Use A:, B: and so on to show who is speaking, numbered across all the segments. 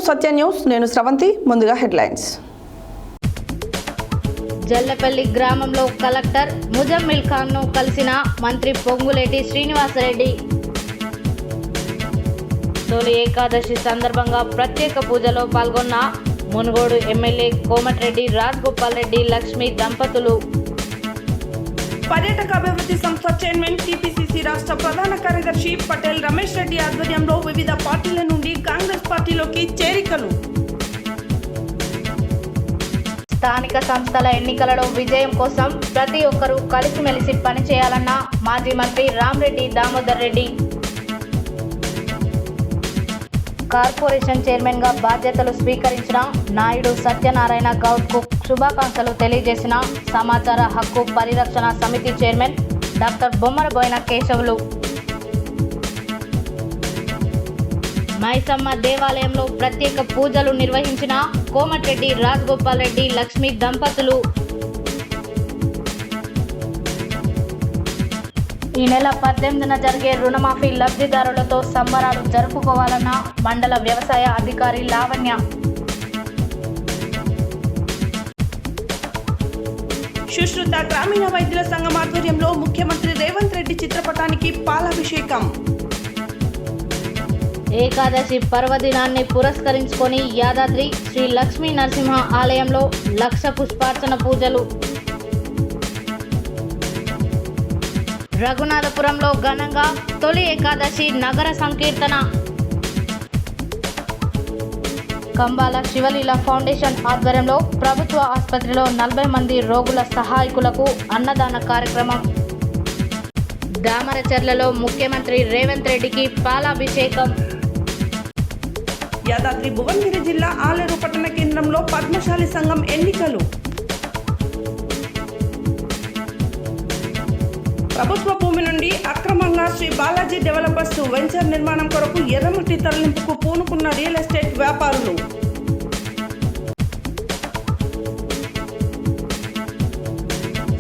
A: సత్య news నేను స్రవంతి ముందుగా headlines
B: Jallapalli గ్రామంలో కలెక్టర్ ముజమ్మిల్ ఖాన్ను కలిసిన మంత్రి పొంగులేటి శ్రీనివాసరెడ్డి తొలి ఏకాదశి సందర్భంగా ప్రత్యేక పూజలో పాల్గొన్న మునుగోడు ఎమ్మెల్యే కోమటిరెడ్డి రాజగోపాల్ రెడ్డి లక్ష్మి దంపతులు
A: పర్యాటక అభివృద్ధి సంస్థ చైర్మన్ టీపీసీసీ రాష్ట్ర ప్రధాన కార్యదర్శి పటేల్ రమేష్ రెడ్డి ఆధ్వర్యంలో వివిధ పార్టీల నుండి కాంగ్రెస్ పార్టీలోకి చేరికలు.
B: స్థానిక సంస్థల ఎన్నికలలో విజయం కోసం ప్రతి ఒక్కరూ కలిసిమెలిసి పనిచేయాలన్న మాజీ మంత్రి రామరెడ్డి దామోదర్ రెడ్డి. కార్పొరేషన్ చైర్మన్ గా బాధ్యతలు స్వీకరించిన నాయుడు సత్యనారాయణ గౌడ్ కు శుభాకాంక్షలు తెలియజేసిన సమాచార హక్కు పరిరక్షణ సమితి చైర్మన్ డాక్టర్ బొమ్మరబోయిన కేశవులు. మైసమ్మ దేవాలయంలో ప్రత్యేక పూజలు నిర్వహించిన కోమటిరెడ్డి రాజగోపాల్ రెడ్డి లక్ష్మి దంపతులు. ఈ నెల 18న జరిగే రుణమాఫీ లబ్ధిదారులతో సంబరాలు జరుపుకోవాలన్న మండల వ్యవసాయ అధికారి లావణ్య.
A: సుశ్రుత గ్రామీణ వైద్యుల సంఘం ఆధ్వర్యంలో ముఖ్యమంత్రి రేవంత్ రెడ్డి చిత్రపటానికి పాలాభిషేకం.
B: ఏకాదశి పర్వదినాన్ని పురస్కరించుకొని యాదాద్రి శ్రీ లక్ష్మీ నరసింహ ఆలయంలో 1,00,000 పుష్పార్చన పూజలు. రఘునాథపురంలో ఘనంగా తొలి ఏకాదశి నగర సంకీర్తన. కంబాల శివలీల ఫౌండేషన్ ఆధ్వర్యంలో ప్రభుత్వ ఆసుపత్రిలో 40 మంది రోగుల సహాయకులకు అన్నదాన కార్యక్రమం. దామరచర్లలో ముఖ్యమంత్రి రేవంత్ రెడ్డికి పాలాభిషేకం.
A: యాదాద్రి భువనగిరి జిల్లా ఆలేరు పట్టణ కేంద్రంలో పద్మశాలి సంఘం ఎన్నికలు. ప్రభుత్వ భూమి నుండి అక్రమంగా శ్రీ బాలాజీ డెవలపర్స్ వెంచర్ నిర్మాణం కొరకు ఎర్రమట్టి తరలింపుకు పూనుకున్న రియల్ ఎస్టేట్ వ్యాపారులు.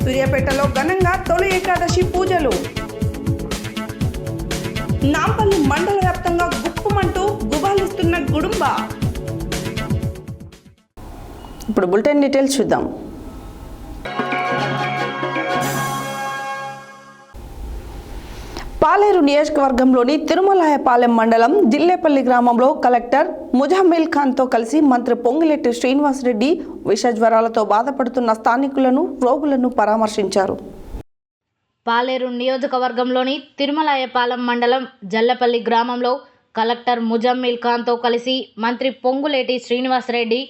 A: సూర్యాపేటలో ఘనంగా తొలి ఏకాదశి పూజలు. నాంపల్లి మండల వ్యాప్తంగా గుప్పుమంటూ గుబాలిస్తున్న గుడుంబ. ఇప్పుడు బులెటిన్ డీటెయిల్స్ చూద్దాం. పాలేరు నియోజకవర్గంలోని తిరుమలాయపాలెం మండలం జిల్లేపల్లి గ్రామంలో కలెక్టర్ ముజమ్మిల్ ఖాన్తో కలిసి మంత్రి పొంగులేటి శ్రీనివాసరెడ్డి విష జ్వరాలతో బాధపడుతున్న స్థానికులను రోగులను పరామర్శించారు.
B: పాలేరు నియోజకవర్గంలోని తిరుమలాయపాలెం మండలం జల్లపల్లి గ్రామంలో కలెక్టర్ ముజమ్మిల్ ఖాన్తో కలిసి మంత్రి పొంగులేటి శ్రీనివాసరెడ్డి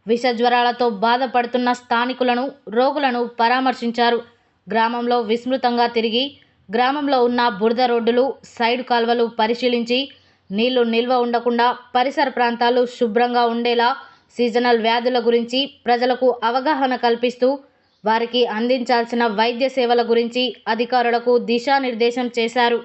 B: విష జ్వరాలతో బాధపడుతున్న స్థానికులను రోగులను పరామర్శించారు. గ్రామంలో విస్తృతంగా తిరిగి గ్రామంలో ఉన్న బురద రోడ్డులు, సైడ్ కాల్వలు పరిశీలించి నీళ్లు నిల్వ ఉండకుండా పరిసర ప్రాంతాలు శుభ్రంగా ఉండేలా సీజనల్ వ్యాధుల గురించి ప్రజలకు అవగాహన కల్పిస్తూ వారికి అందించాల్సిన వైద్య సేవల గురించి అధికారులకు దిశానిర్దేశం చేశారు.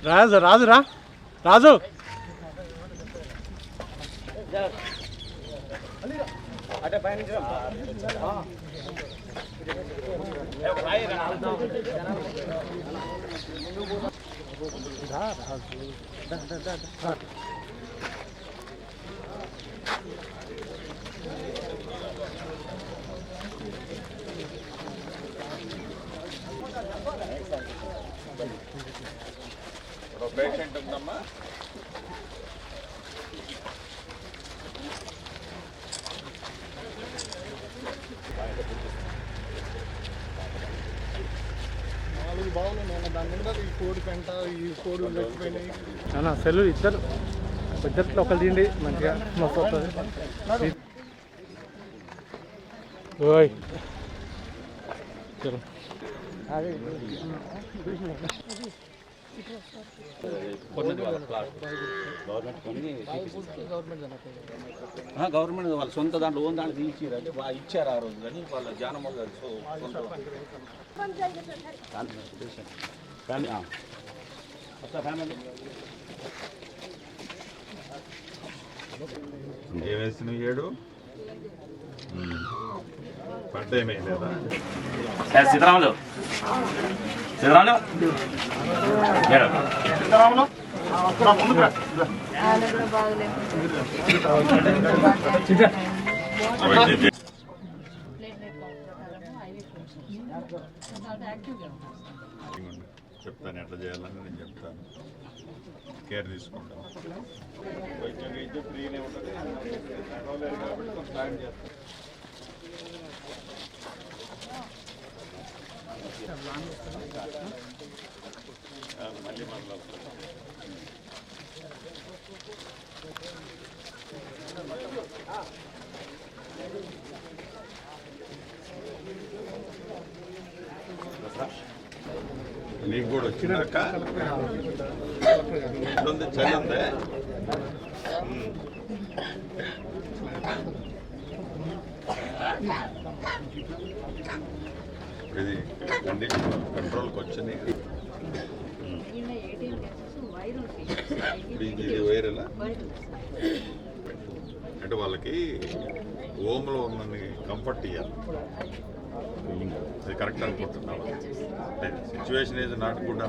C: రాజు రాజు రా రాజు అంటే పైన పేషెంట్ ఉందమ్మా. బాగున్నాయి దాని మీద ఈ కోడి పెంట ఈ కోడి లేచిపోయినాయి. సెల్లు ఇద్దరు ఇద్దరిలో ఒకరు తిండి మంచిగా మస్తు వస్తుంది. ఓయ్ చలో
D: గవర్నమెంట్ వాళ్ళ సొంత దాంట్లో ఓన్ దాంట్లో ఇచ్చారంటే ఇచ్చారు ఆ రోజు కానీ వాళ్ళ జానమల్ ఫ్యామిలీ
E: ఏమేసిన 7 పడ్డేమే లేదా
D: సీతారాములు
E: చెప్తాను ఎట్లా చేయాలని నేను చెప్తాను కేర్ తీసుకుంటాను వైద్యంగా అయితే ఫ్రీనే ఉంటుంది కాబట్టి కొంచెం సాయం చేస్తాను మళ్ళీ మాట్లాడుతాను నీకు కూడా వచ్చినాక చలి ఉందే ఇది కంట్రోల్కి వచ్చింది ఇది వైరల్ అంటే వాళ్ళకి హోమ్లో ఉన్నది కంఫర్ట్ ఇవ్వాలి అది కరెక్ట్ అనుకుంటున్నాను సిచ్యువేషన్ ఏది నాట్ గుడ్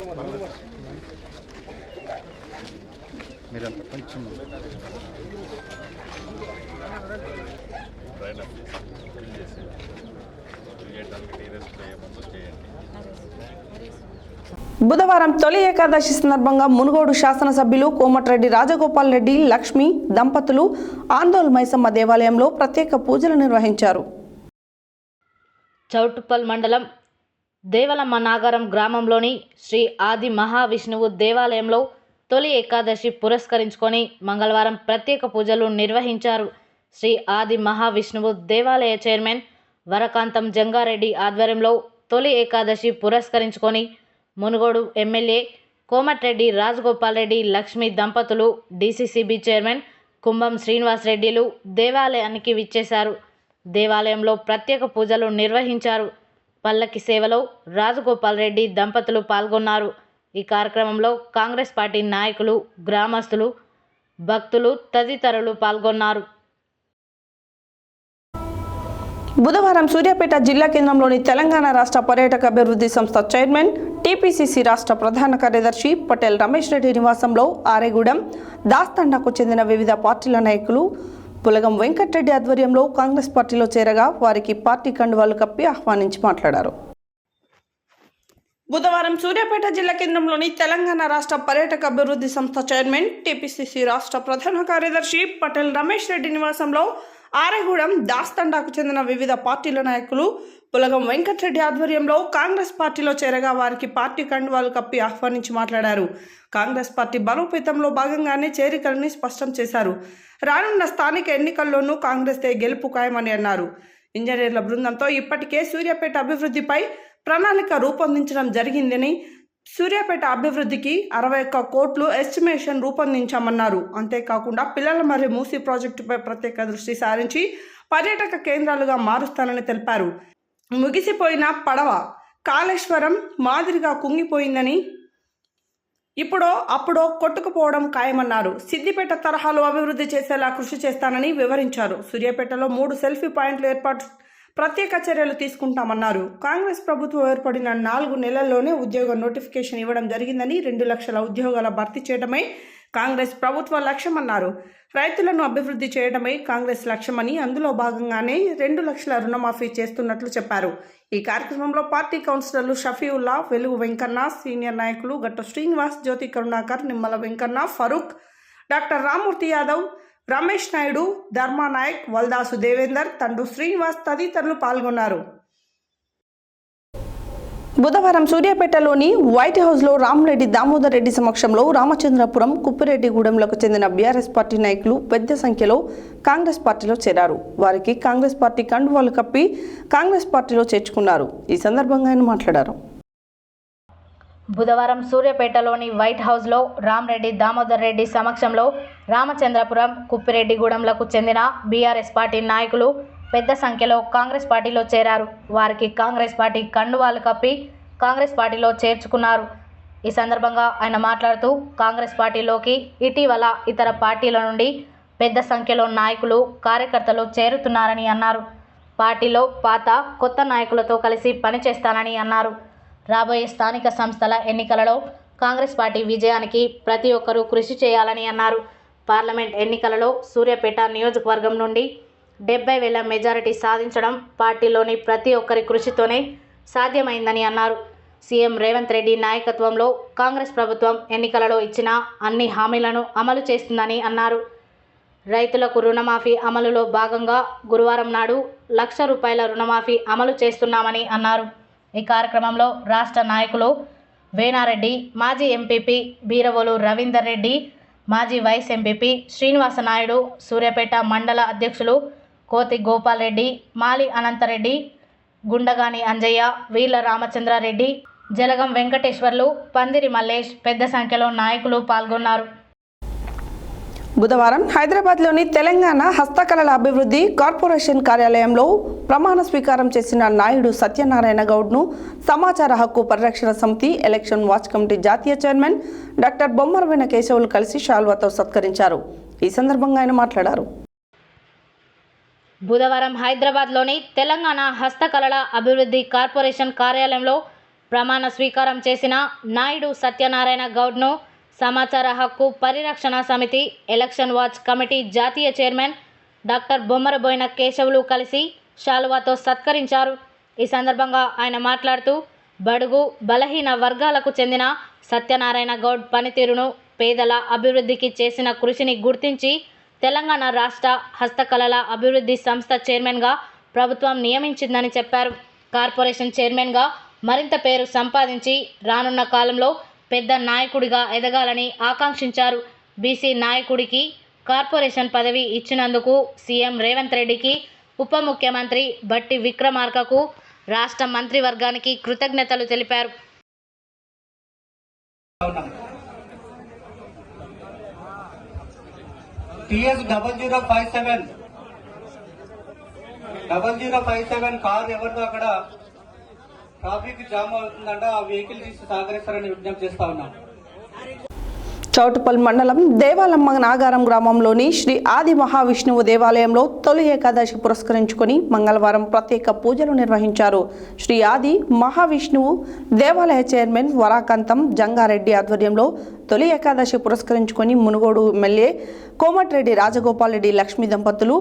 C: మీరంతా కొంచెం
E: ట్రైన్ అప్ చేసి చేయడానికి నీరెస్ట్ ఏమన్నా చేయండి.
A: బుధవారం తొలి ఏకాదశి సందర్భంగా మునుగోడు శాసనసభ్యులు కోమటిరెడ్డి రాజగోపాల్ రెడ్డి లక్ష్మి దంపతులు ఆందోళన మైసమ్మ దేవాలయంలో ప్రత్యేక పూజలు నిర్వహించారు.
B: చౌటుప్పల్ మండలం దేవలమ్మ నాగరం గ్రామంలోని శ్రీ ఆది మహావిష్ణువు దేవాలయంలో తొలి ఏకాదశి పురస్కరించుకొని మంగళవారం ప్రత్యేక పూజలు నిర్వహించారు. శ్రీ ఆది మహావిష్ణువు దేవాలయ చైర్మన్ వరకాంతం జంగారెడ్డి ఆధ్వర్యంలో తొలి ఏకాదశి పురస్కరించుకొని మునుగోడు ఎమ్మెల్యే కోమటిరెడ్డి రాజగోపాల్ రెడ్డి లక్ష్మి దంపతులు డీసీసీబీ చైర్మన్ కుంభం శ్రీనివాసరెడ్డిలు దేవాలయానికి విచ్చేశారు. దేవాలయంలో ప్రత్యేక పూజలు నిర్వహించారు. పల్లకి సేవలో రాజగోపాల్ రెడ్డి దంపతులు పాల్గొన్నారు. ఈ కార్యక్రమంలో కాంగ్రెస్ పార్టీ నాయకులు, గ్రామస్తులు, భక్తులు తదితరులు పాల్గొన్నారు.
A: బుధవారం సూర్యాపేట జిల్లా కేంద్రంలోని తెలంగాణ రాష్ట్ర పర్యాటక అభివృద్ధి సంస్థ చైర్మన్, టీపీసీసీ రాష్ట్ర ప్రధాన కార్యదర్శి పటేల్ రమేష్ రెడ్డి నివాసంలో ఆరేగూడెం దాస్తండాకు చెందిన వివిధ పార్టీల నాయకులు పులగం వెంకటరెడ్డి ఆధ్వర్యంలో కాంగ్రెస్ పార్టీలో చేరగా వారికి పార్టీ కండువాలు కప్పి ఆహ్వానించి మాట్లాడారు. బుధవారం సూర్యాపేట జిల్లా కేంద్రంలోని తెలంగాణ రాష్ట్ర పర్యాటక అభివృద్ధి సంస్థ చైర్మన్, టీపీసీసీ రాష్ట్ర ప్రధాన కార్యదర్శి పటేల్ రమేష్ రెడ్డి నివాసంలో ఆరేగూడెం దాస్తండాకు చెందిన వివిధ పార్టీల నాయకులు పులగం వెంకటరెడ్డి ఆధ్వర్యంలో కాంగ్రెస్ పార్టీలో చేరగా వారికి పార్టీ కండువాలు కప్పి ఆహ్వానించి మాట్లాడారు. కాంగ్రెస్ పార్టీ బలోపేతంలో భాగంగానే చేరికలని స్పష్టం చేశారు. రానున్న స్థానిక ఎన్నికల్లోనూ కాంగ్రెస్దే గెలుపు ఖాయమని అన్నారు. ఇంజనీర్ల బృందంతో ఇప్పటికే సూర్యాపేట అభివృద్ధిపై ప్రణాళిక రూపొందించడం జరిగిందని, సూర్యాపేట అభివృద్ధికి 61 కోట్లు ఎస్టిమేషన్ రూపొందించామన్నారు. అంతేకాకుండా పిల్లల మరియు మూసీ ప్రాజెక్టుపై ప్రత్యేక దృష్టి సారించి పర్యాటక కేంద్రాలుగా మారుస్తానని తెలిపారు. ముగిసిపోయిన పడవ కాళేశ్వరం మాదిరిగా కుంగిపోయిందని, ఇప్పుడో అప్పుడో కొట్టుకుపోవడం ఖాయమన్నారు. సిద్దిపేట తరహాలో అభివృద్ధి చేసేలా కృషి చేస్తానని వివరించారు. సూర్యాపేటలో 3 సెల్ఫీ పాయింట్లు ఏర్పాటు ప్రత్యేక చర్యలు తీసుకుంటామన్నారు. కాంగ్రెస్ ప్రభుత్వం ఏర్పడిన 4 నెలల్లోనే ఉద్యోగ నోటిఫికేషన్ ఇవ్వడం జరిగిందని, 2 లక్షల ఉద్యోగాల భర్తీ చేయడమే కాంగ్రెస్ ప్రభుత్వ లక్ష్యమన్నారు. రైతులను అభివృద్ధి చేయడమే కాంగ్రెస్ లక్ష్యమని, అందులో భాగంగానే 2 లక్షల రుణమాఫీ చేస్తున్నట్లు చెప్పారు. ఈ కార్యక్రమంలో పార్టీ కౌన్సిలర్లు షఫీవుల్లా, వెలుగు వెంకన్న, సీనియర్ నాయకులు గట్ట శ్రీనివాస్, జ్యోతి కరుణాకర్, నిమ్మల వెంకన్న, ఫరూక్, డాక్టర్ రామ్మూర్తి యాదవ్, రమేష్ నాయుడు, ధర్మా నాయక్, వల్దాసు దేవేందర్, తండు శ్రీనివాస్ తదితరులు పాల్గొన్నారు. బుధవారం సూర్యాపేటలోని వైట్ హౌస్లో రామరెడ్డి దామోదర్ రెడ్డి సమక్షంలో రామచంద్రపురం, కుప్పిరెడ్డిగూడెంలకు చెందిన బీఆర్ఎస్ పార్టీ నాయకులు పెద్ద సంఖ్యలో కాంగ్రెస్ పార్టీలో చేరారు. వారికి కాంగ్రెస్ పార్టీ కండువాలు కప్పి కాంగ్రెస్ పార్టీలో చేర్చుకున్నారు. ఈ సందర్భంగా ఆయన మాట్లాడారు.
B: బుధవారం సూర్యాపేటలోని వైట్ హౌస్లో రామరెడ్డి దామోదర్ రెడ్డి సమక్షంలో రామచంద్రపురం, కుప్పిరెడ్డిగూడెంలకు చెందిన బీఆర్ఎస్ పార్టీ నాయకులు పెద్ద సంఖ్యలో కాంగ్రెస్ పార్టీలో చేరారు. వారికి కాంగ్రెస్ పార్టీ కండువాలు కప్పి కాంగ్రెస్ పార్టీలో చేర్చుకున్నారు. ఈ సందర్భంగా ఆయన మాట్లాడుతూ కాంగ్రెస్ పార్టీలోకి ఇటీవల ఇతర పార్టీల నుండి పెద్ద సంఖ్యలో నాయకులు, కార్యకర్తలు చేరుతున్నారని అన్నారు. పార్టీలో పాత, కొత్త నాయకులతో కలిసి పనిచేస్తానని అన్నారు. రాబోయే స్థానిక సంస్థల ఎన్నికలలో కాంగ్రెస్ పార్టీ విజయానికి ప్రతి ఒక్కరూ కృషి చేయాలని అన్నారు. పార్లమెంట్ ఎన్నికలలో సూర్యాపేట నియోజకవర్గం నుండి 70,000 మెజారిటీ సాధించడం పార్టీలోని ప్రతి ఒక్కరి కృషితోనే సాధ్యమైందని అన్నారు. సీఎం రేవంత్ రెడ్డి నాయకత్వంలో కాంగ్రెస్ ప్రభుత్వం ఎన్నికలలో ఇచ్చిన అన్ని హామీలను అమలు చేస్తుందని అన్నారు. రైతులకు రుణమాఫీ అమలులో భాగంగా గురువారం నాడు ₹1,00,000 రుణమాఫీ అమలు చేస్తున్నామని అన్నారు. ఈ కార్యక్రమంలో రాష్ట్ర నాయకులు వేనారెడ్డి, మాజీ ఎంపీపీ బీరవోలు రవీందర్ రెడ్డి, మాజీ వైస్ ఎంపీపీ శ్రీనివాసనాయుడు, సూర్యాపేట మండల అధ్యక్షులు కోతి గోపాల్ రెడ్డి, మాలి అనంతరెడ్డి, గుండగాని అంజయ్య, వీర్ల రామచంద్రారెడ్డి, జలగం వెంకటేశ్వర్లు, పందిరి మల్లేష్ పెద్ద సంఖ్యలో నాయకులు పాల్గొన్నారు.
A: బుధవారం హైదరాబాద్లోని తెలంగాణ హస్తకళల అభివృద్ధి కార్పొరేషన్ కార్యాలయంలో ప్రమాణ స్వీకారం చేసిన నాయుడు సత్యనారాయణ గౌడ్ను సమాచార హక్కు పరిరక్షణ సమితి ఎలక్షన్ వాచ్ కమిటీ జాతీయ చైర్మన్ డాక్టర్ బొమ్మరవైన కేశవులు కలిసి శాల్వాతో సత్కరించారు. ఈ సందర్భంగా ఆయన మాట్లాడారు.
B: బుధవారం హైదరాబాద్లోని తెలంగాణ హస్తకళల అభివృద్ధి కార్పొరేషన్ కార్యాలయంలో ప్రమాణ స్వీకారం చేసిన నాయుడు సత్యనారాయణ గౌడ్ను సమాచార హక్కు పరిరక్షణ సమితి ఎలక్షన్ వాచ్ కమిటీ జాతీయ చైర్మన్ డాక్టర్ బొమ్మరబోయిన కేశవులు కలిసి శాలువాతో సత్కరించారు. ఈ సందర్భంగా ఆయన మాట్లాడుతూ బడుగు బలహీన వర్గాలకు చెందిన సత్యనారాయణ గౌడ్ పనితీరును, పేదల అభివృద్ధికి చేసిన కృషిని గుర్తించి తెలంగాణ రాష్ట్ర హస్తకళల అభివృద్ధి సంస్థ చైర్మన్గా ప్రభుత్వం నియమించిందని చెప్పారు. కార్పొరేషన్ చైర్మన్గా మరింత పేరు సంపాదించి రానున్న కాలంలో పెద్ద నాయకుడిగా ఎదగాలని ఆకాంక్షించారు. బీసీ నాయకుడికి కార్పొరేషన్ పదవి ఇచ్చినందుకు సీఎం రేవంత్ రెడ్డికి, ఉప ముఖ్యమంత్రి బట్టి విక్రమార్కకు, రాష్ట్ర మంత్రివర్గానికి కృతజ్ఞతలు తెలిపారు.
F: TS 0057 కార్ ఎవరితో అక్కడ ట్రాఫిక్ జామ్ అవుతుందంట, ఆ వెహికల్ తీసి సహకరిస్తారని విజ్ఞప్తి చేస్తా ఉన్నాం.
A: చౌటుపల్ మండలం దేవాలమ్మ నాగారం గ్రామంలోని శ్రీ ఆది మహావిష్ణువు దేవాలయంలో తొలి ఏకాదశి పురస్కరించుకొని మంగళవారం ప్రత్యేక పూజలు నిర్వహించారు. శ్రీ ఆది మహావిష్ణువు దేవాలయ చైర్మన్ వరాకంతం జంగారెడ్డి ఆధ్వర్యంలో తొలి ఏకాదశి పురస్కరించుకొని మునుగోడు ఎమ్మెల్యే కోమటిరెడ్డి రాజగోపాల్ రెడ్డి లక్ష్మీ దంపతులు,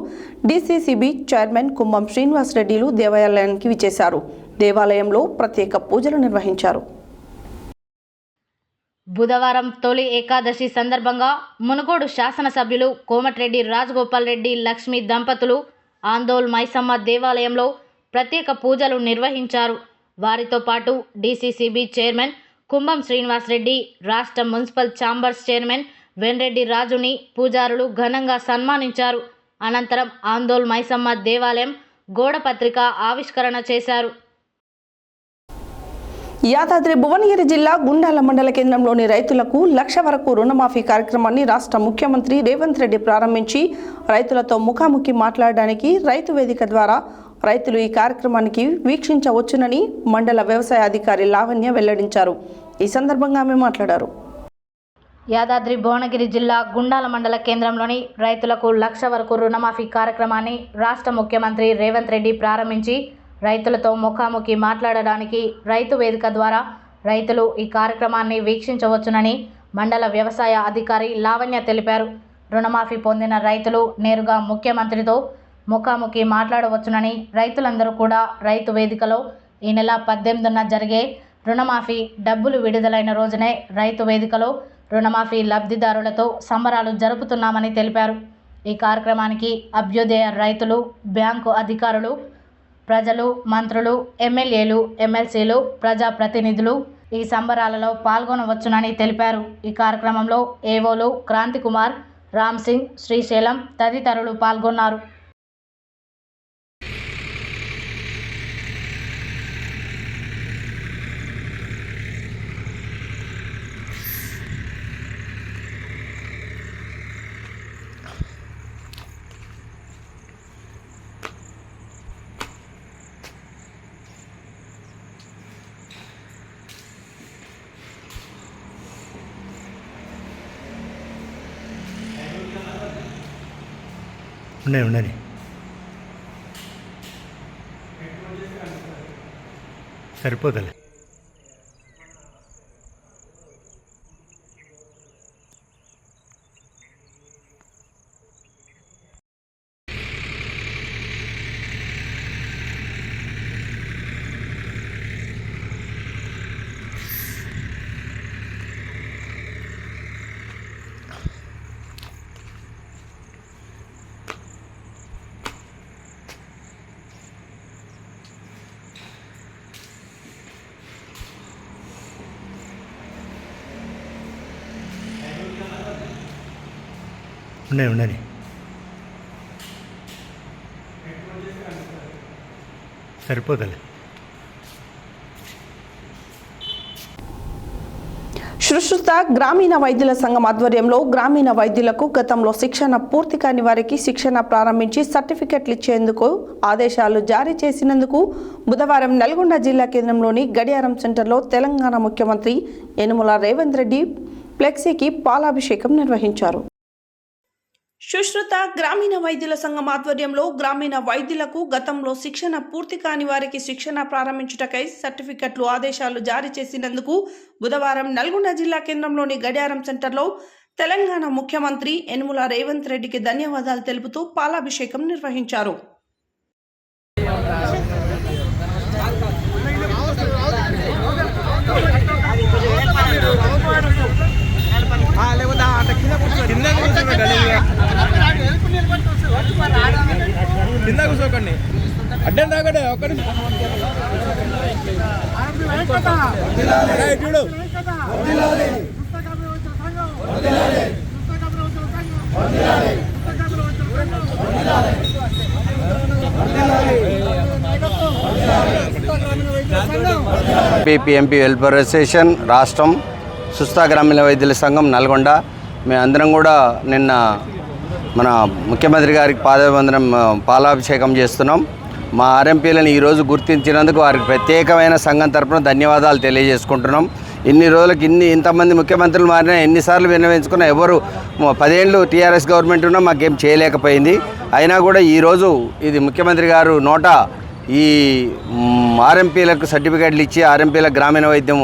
A: డీసీసీబీ చైర్మన్ కుంభం శ్రీనివాసరెడ్డిలు దేవాలయానికి విచ్చేశారు. దేవాలయంలో ప్రత్యేక పూజలు నిర్వహించారు.
B: బుధవారం తొలి ఏకాదశి సందర్భంగా మునుగోడు శాసనసభ్యులు కోమటిరెడ్డి రాజగోపాల్ రెడ్డి లక్ష్మీ దంపతులు ఆందోల్ మైసమ్మ దేవాలయంలో ప్రత్యేక పూజలు నిర్వహించారు. వారితో పాటు డీసీసీబీ చైర్మన్ కుంభం శ్రీనివాసరెడ్డి, రాష్ట్ర మున్సిపల్ ఛాంబర్స్ చైర్మన్ వెన్రెడ్డి రాజుని పూజారులు ఘనంగా సన్మానించారు. అనంతరం ఆందోల్ మైసమ్మ దేవాలయం గోడపత్రిక ఆవిష్కరణ చేశారు.
A: యాదాద్రి భువనగిరి జిల్లా గుండాల మండల కేంద్రంలోని రైతులకు 1,00,000 వరకు రుణమాఫీ కార్యక్రమాన్ని రాష్ట్ర ముఖ్యమంత్రి రేవంత్ రెడ్డి ప్రారంభించి రైతులతో ముఖాముఖి మాట్లాడడానికి రైతు వేదిక ద్వారా రైతులు ఈ కార్యక్రమానికి వీక్షించవచ్చునని మండల వ్యవసాయ అధికారి లావణ్య వెల్లడించారు. ఈ సందర్భంగా ఆమె మాట్లాడారు.
B: యాదాద్రి భువనగిరి జిల్లా గుండాల మండల కేంద్రంలోని రైతులకు 1,00,000 వరకు రుణమాఫీ కార్యక్రమాన్ని రాష్ట్ర ముఖ్యమంత్రి రేవంత్ రెడ్డి ప్రారంభించి రైతులతో ముఖాముఖి మాట్లాడడానికి రైతు వేదిక ద్వారా రైతులు ఈ కార్యక్రమాన్ని వీక్షించవచ్చునని మండల వ్యవసాయ అధికారి లావణ్య తెలిపారు. రుణమాఫీ పొందిన రైతులు నేరుగా ముఖ్యమంత్రితో ముఖాముఖి మాట్లాడవచ్చునని, రైతులందరూ కూడా రైతు వేదికలో ఈ నెల 18న జరిగే రుణమాఫీ డబ్బులు విడుదలైన రోజునే రైతు వేదికలో రుణమాఫీ లబ్ధిదారులతో సంబరాలు జరుపుతున్నామని తెలిపారు. ఈ కార్యక్రమానికి అభ్యుదయ రైతులు, బ్యాంకు అధికారులు, ప్రజలు, మంత్రులు, ఎమ్మెల్యేలు, ఎమ్మెల్సీలు, ప్రజాప్రతినిధులు ఈ సంబరాలలో పాల్గొనవచ్చునని తెలిపారు. ఈ కార్యక్రమంలో ఏవోలు క్రాంతి కుమార్, రామ్ సింగ్, శ్రీశైలం తదితరులు పాల్గొన్నారు.
G: ఉండని సరిపోతలే. ఉండని సరిపోతలే.
A: సుశ్రుత గ్రామీణ వైద్యుల సంఘం ఆధ్వర్యంలో గ్రామీణ వైద్యులకు గతంలో శిక్షణ పూర్తి కాని వారికి శిక్షణ ప్రారంభించి సర్టిఫికెట్లు ఇచ్చేందుకు ఆదేశాలు జారీ చేసినందుకు బుధవారం నల్గొండ జిల్లా కేంద్రంలోని గడియారం సెంటర్లో తెలంగాణ ముఖ్యమంత్రి యనుమల రేవంత్ రెడ్డి ఫ్లెక్సీకి పాలాభిషేకం నిర్వహించారు. సుశ్రుత గ్రామీణ వైద్యుల సంఘం ఆధ్వర్యంలో గ్రామీణ వైద్యులకు గతంలో శిక్షణ పూర్తి కాని వారికి శిక్షణ ప్రారంభించుటకై సర్టిఫికెట్లు ఆదేశాలు జారీ చేసినందుకు బుధవారం నల్గొండ జిల్లా కేంద్రంలోని గడియారం సెంటర్లో తెలంగాణ ముఖ్యమంత్రి యనుమల రేవంత్ రెడ్డికి ధన్యవాదాలు తెలుపుతూ పాలాభిషేకం నిర్వహించారు.
C: కింద కూర్చోకండి, అడ్డం తాగండి. ఒక్కడి చూడు
H: పిఎంపి వెల్ఫేర్ అసోసియేషన్ రాష్ట్రం సుస్థ గ్రామీణ వైద్యుల సంఘం నల్గొండ మేమందరం కూడా నిన్న మన ముఖ్యమంత్రి గారికి పాలాభిషేకం చేస్తున్నాం. మా ఆర్ఎంపీలను ఈరోజు గుర్తించినందుకు వారికి ప్రత్యేకమైన సంఘం తరపున ధన్యవాదాలు తెలియజేసుకుంటున్నాం. ఇన్ని రోజులకి ఇంతమంది ముఖ్యమంత్రులు మారినా ఎన్నిసార్లు విన్నవించుకున్నా ఎవరు 10 ఏళ్ళు టీఆర్ఎస్ గవర్నమెంట్ ఉన్నా మాకేం చేయలేకపోయింది. అయినా కూడా ఈరోజు ఇది ముఖ్యమంత్రి గారు నోట ఈ ఆర్ఎంపీలకు సర్టిఫికేట్లు ఇచ్చి ఆర్ఎంపీలకు గ్రామీణ వైద్యం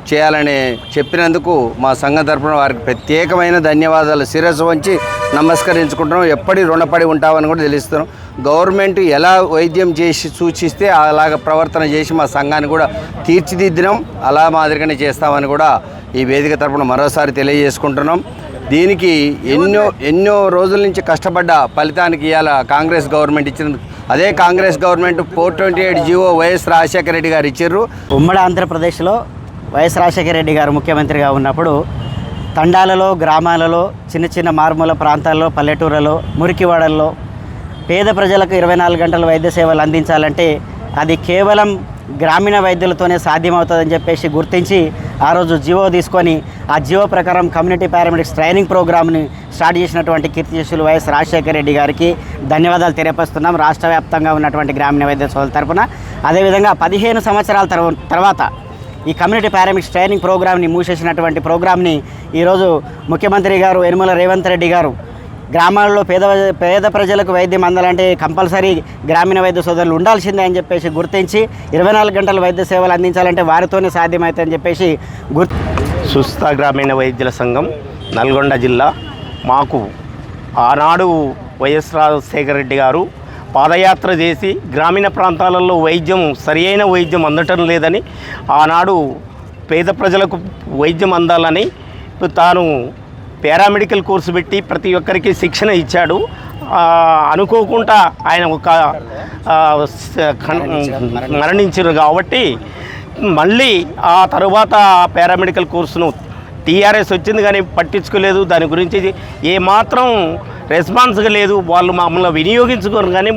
H: చేయాలని చెప్పినందుకు మా సంఘం తరపున వారికి ప్రత్యేకమైన ధన్యవాదాలు శిరస్సు వంచి నమస్కరించుకుంటున్నాం. ఎప్పటి రుణపడి ఉంటామని కూడా తెలుస్తున్నాం. గవర్నమెంట్ ఎలా వైద్యం చేసి సూచిస్తే అలాగ ప్రవర్తన చేసి మా సంఘాన్ని కూడా తీర్చిదిద్దినాం. అలా మాదిరిగానే చేస్తామని కూడా ఈ వేదిక తరపున మరోసారి తెలియజేసుకుంటున్నాం. దీనికి ఎన్నో రోజుల నుంచి కష్టపడ్డ ఫలితానికి ఇవాళ కాంగ్రెస్ గవర్నమెంట్ ఇచ్చినందుకు అదే Congress government 428 GO YS Rajasekhara Reddy గారు ఇచ్చారు.
I: ఉమ్మడి ఆంధ్రప్రదేశ్లో వైఎస్ రాజశేఖర రెడ్డి గారు ముఖ్యమంత్రిగా ఉన్నప్పుడు తండాలలో, గ్రామాలలో, చిన్న చిన్న మారుమూల ప్రాంతాల్లో, పల్లెటూళ్ళలో, మురికివాడల్లో పేద ప్రజలకు 24 గంటల వైద్య సేవలు అందించాలంటే అది కేవలం గ్రామీణ వైద్యులతోనే సాధ్యమవుతుందని చెప్పేసి గుర్తించి ఆ రోజు జీవో తీసుకొని ఆ జీవో ప్రకారం కమ్యూనిటీ పారామెడిక్స్ ట్రైనింగ్ ప్రోగ్రామ్ని స్టార్ట్ చేసినటువంటి కీర్తిశేషులు వైఎస్ రాజశేఖర రెడ్డి గారికి ధన్యవాదాలు తెలియపరుస్తున్నాం రాష్ట్ర వ్యాప్తంగా ఉన్నటువంటి గ్రామీణ వైద్య సోదరుల తరపున. అదేవిధంగా 15 సంవత్సరాల తర్వాత ఈ కమ్యూనిటీ పారామెడిక్స్ ట్రైనింగ్ ప్రోగ్రామ్ని మూసేసినటువంటి ప్రోగ్రామ్ని ఈరోజు ముఖ్యమంత్రి గారు యనుమల రేవంత్ రెడ్డి గారు గ్రామాల్లో పేద ప్రజలకు వైద్యం అందాలంటే కంపల్సరీ గ్రామీణ వైద్య సోదరులు ఉండాల్సిందే అని చెప్పేసి గుర్తించి 24 గంటల వైద్య సేవలు అందించాలంటే వారితోనే సాధ్యమవుతుందని చెప్పేసి
J: సుస్థ గ్రామీణ వైద్యుల సంఘం నల్గొండ జిల్లా మాకు ఆనాడు వైఎస్ రాజశేఖర రెడ్డి గారు పాదయాత్ర చేసి గ్రామీణ ప్రాంతాలలో సరియైన వైద్యం అందటం లేదని ఆనాడు పేద ప్రజలకు వైద్యం అందాలని తాను పారామెడికల్ కోర్సు పెట్టి ప్రతి ఒక్కరికి శిక్షణ ఇచ్చాడు. అనుకోకుండా ఆయన మరణించారు కాబట్టి మళ్ళీ ఆ తరువాత పారామెడికల్ కోర్సును టీఆర్ఎస్ వచ్చింది కానీ పట్టించుకోలేదు. దాని గురించి ఏమాత్రం రెస్పాన్స్గా లేదు. వాళ్ళు మమ్మల్ని వినియోగించుకోరు కానీ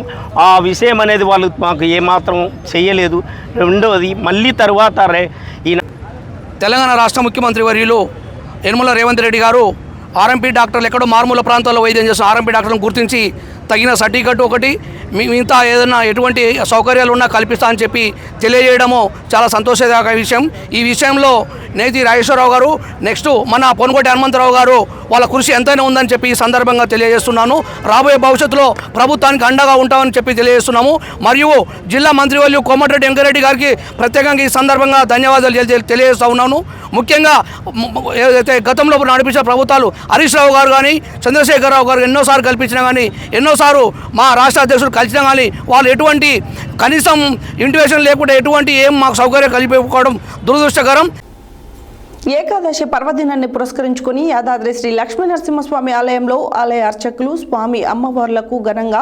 J: ఆ విషయం అనేది వాళ్ళు మాకు ఏమాత్రం చేయలేదు. రెండవది మళ్ళీ తరువాత ఈయన
K: తెలంగాణ రాష్ట్ర ముఖ్యమంత్రి వర్యులు యనుమల రేవంత్ రెడ్డి గారు ఆర్ఎంపీ డాక్టర్లు ఎక్కడో మారుమూల ప్రాంతాల్లో వైద్యం చేస్తున్న ఆర్ఎంపీ డాక్టర్లను గుర్తించి తగిన సర్టిఫికెట్ ఒకటి మిగతా ఏదైనా ఎటువంటి సౌకర్యాలు ఉన్నా కల్పిస్తా అని చెప్పి తెలియజేయడము చాలా సంతోషదాయక విషయం. ఈ విషయంలో నేతి రాజేశ్వరరావు గారు, నెక్స్ట్ మన పొనుగోటి హనుమంతరావు గారు వాళ్ళ కృషి ఎంతైనా ఉందని చెప్పి ఈ సందర్భంగా తెలియజేస్తున్నాను. రాబోయే భవిష్యత్తులో ప్రభుత్వానికి అండగా ఉంటామని చెప్పి తెలియజేస్తున్నాము. మరియు జిల్లా మంత్రివర్యులు కోమటిరెడ్డి వెంకరెడ్డి గారికి ప్రత్యేకంగా ఈ సందర్భంగా ధన్యవాదాలు తెలియజేస్తూ ఉన్నాను. ముఖ్యంగా ఏదైతే గతంలో నడిపించిన ప్రభుత్వాలు హరీష్ రావు గారు కానీ చంద్రశేఖరరావు గారు ఎన్నోసార్లు కల్పించినా కానీ ఎన్నోసార్లు మా రాష్ట్ర అధ్యక్షుడు కలిసినా కానీ వాళ్ళు ఎటువంటి కనీసం ఇంటివేషన్ లేకుండా ఎటువంటి ఏం మాకు సౌకర్యం కలిపిపోవడం దురదృష్టకరం.
A: ఏకాదశి పర్వదినాన్ని పురస్కరించుకుని యాదాద్రి శ్రీ లక్ష్మీ నరసింహస్వామి ఆలయంలో ఆలయ అర్చకులు స్వామి అమ్మవార్లకు ఘనంగా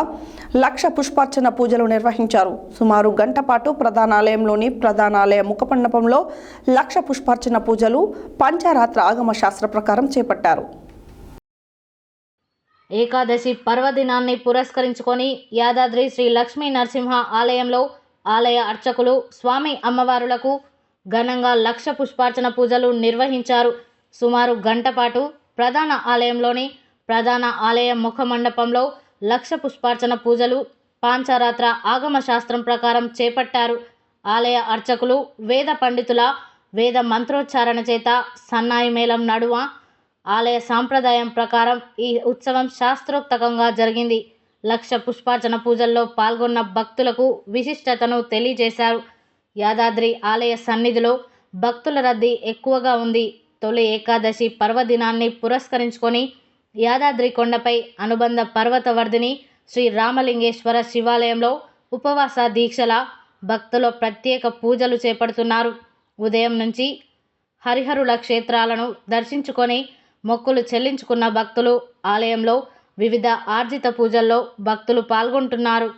A: 1,00,000 పుష్పార్చన పూజలు నిర్వహించారు. సుమారు గంట పాటు ప్రధాన ఆలయంలోని ప్రధాన ఆలయ ముఖమండపంలో 1,00,000 పుష్పార్చన పూజలు పంచారాత్ర ఆగమ శాస్త్ర ప్రకారం చేపట్టారు.
B: ఏకాదశి పర్వదినాన్ని పురస్కరించుకొని యాదాద్రి శ్రీ లక్ష్మీ నరసింహ ఆలయంలో ఆలయ అర్చకులు స్వామి అమ్మవారులకు ఘనంగా 1,00,000 పుష్పార్చన పూజలు నిర్వహించారు. సుమారు గంట పాటు ప్రధాన ఆలయంలోని ప్రధాన ఆలయ ముఖ మండపంలో 1,00,000 పుష్పార్చన పూజలు పాంచారాత్ర ఆగమ శాస్త్రం ప్రకారం చేపట్టారు. ఆలయ అర్చకులు వేద పండితుల వేద మంత్రోచ్చారణ చేత సన్నాయి మేళం నడుమ ఆలయ సాంప్రదాయం ప్రకారం ఈ ఉత్సవం శాస్త్రోక్తకంగా జరిగింది. 1,00,000 పుష్పార్చన పూజల్లో పాల్గొన్న భక్తులకు విశిష్టతను తెలియజేశారు. యాదాద్రి ఆలయ సన్నిధిలో భక్తుల రద్దీ ఎక్కువగా ఉంది. తొలి ఏకాదశి పర్వదినాన్ని పురస్కరించుకొని యాదాద్రి కొండపై అనుబంధ పర్వతవర్ధిని శ్రీ రామలింగేశ్వర శివాలయంలో ఉపవాస దీక్షల భక్తులు ప్రత్యేక పూజలు చేపడుతున్నారు. ఉదయం నుంచి హరిహరుల క్షేత్రాలను దర్శించుకొని మొక్కులు చెల్లించుకున్న భక్తులు ఆలయంలో వివిధ ఆర్జిత పూజల్లో భక్తులు పాల్గొంటున్నారు.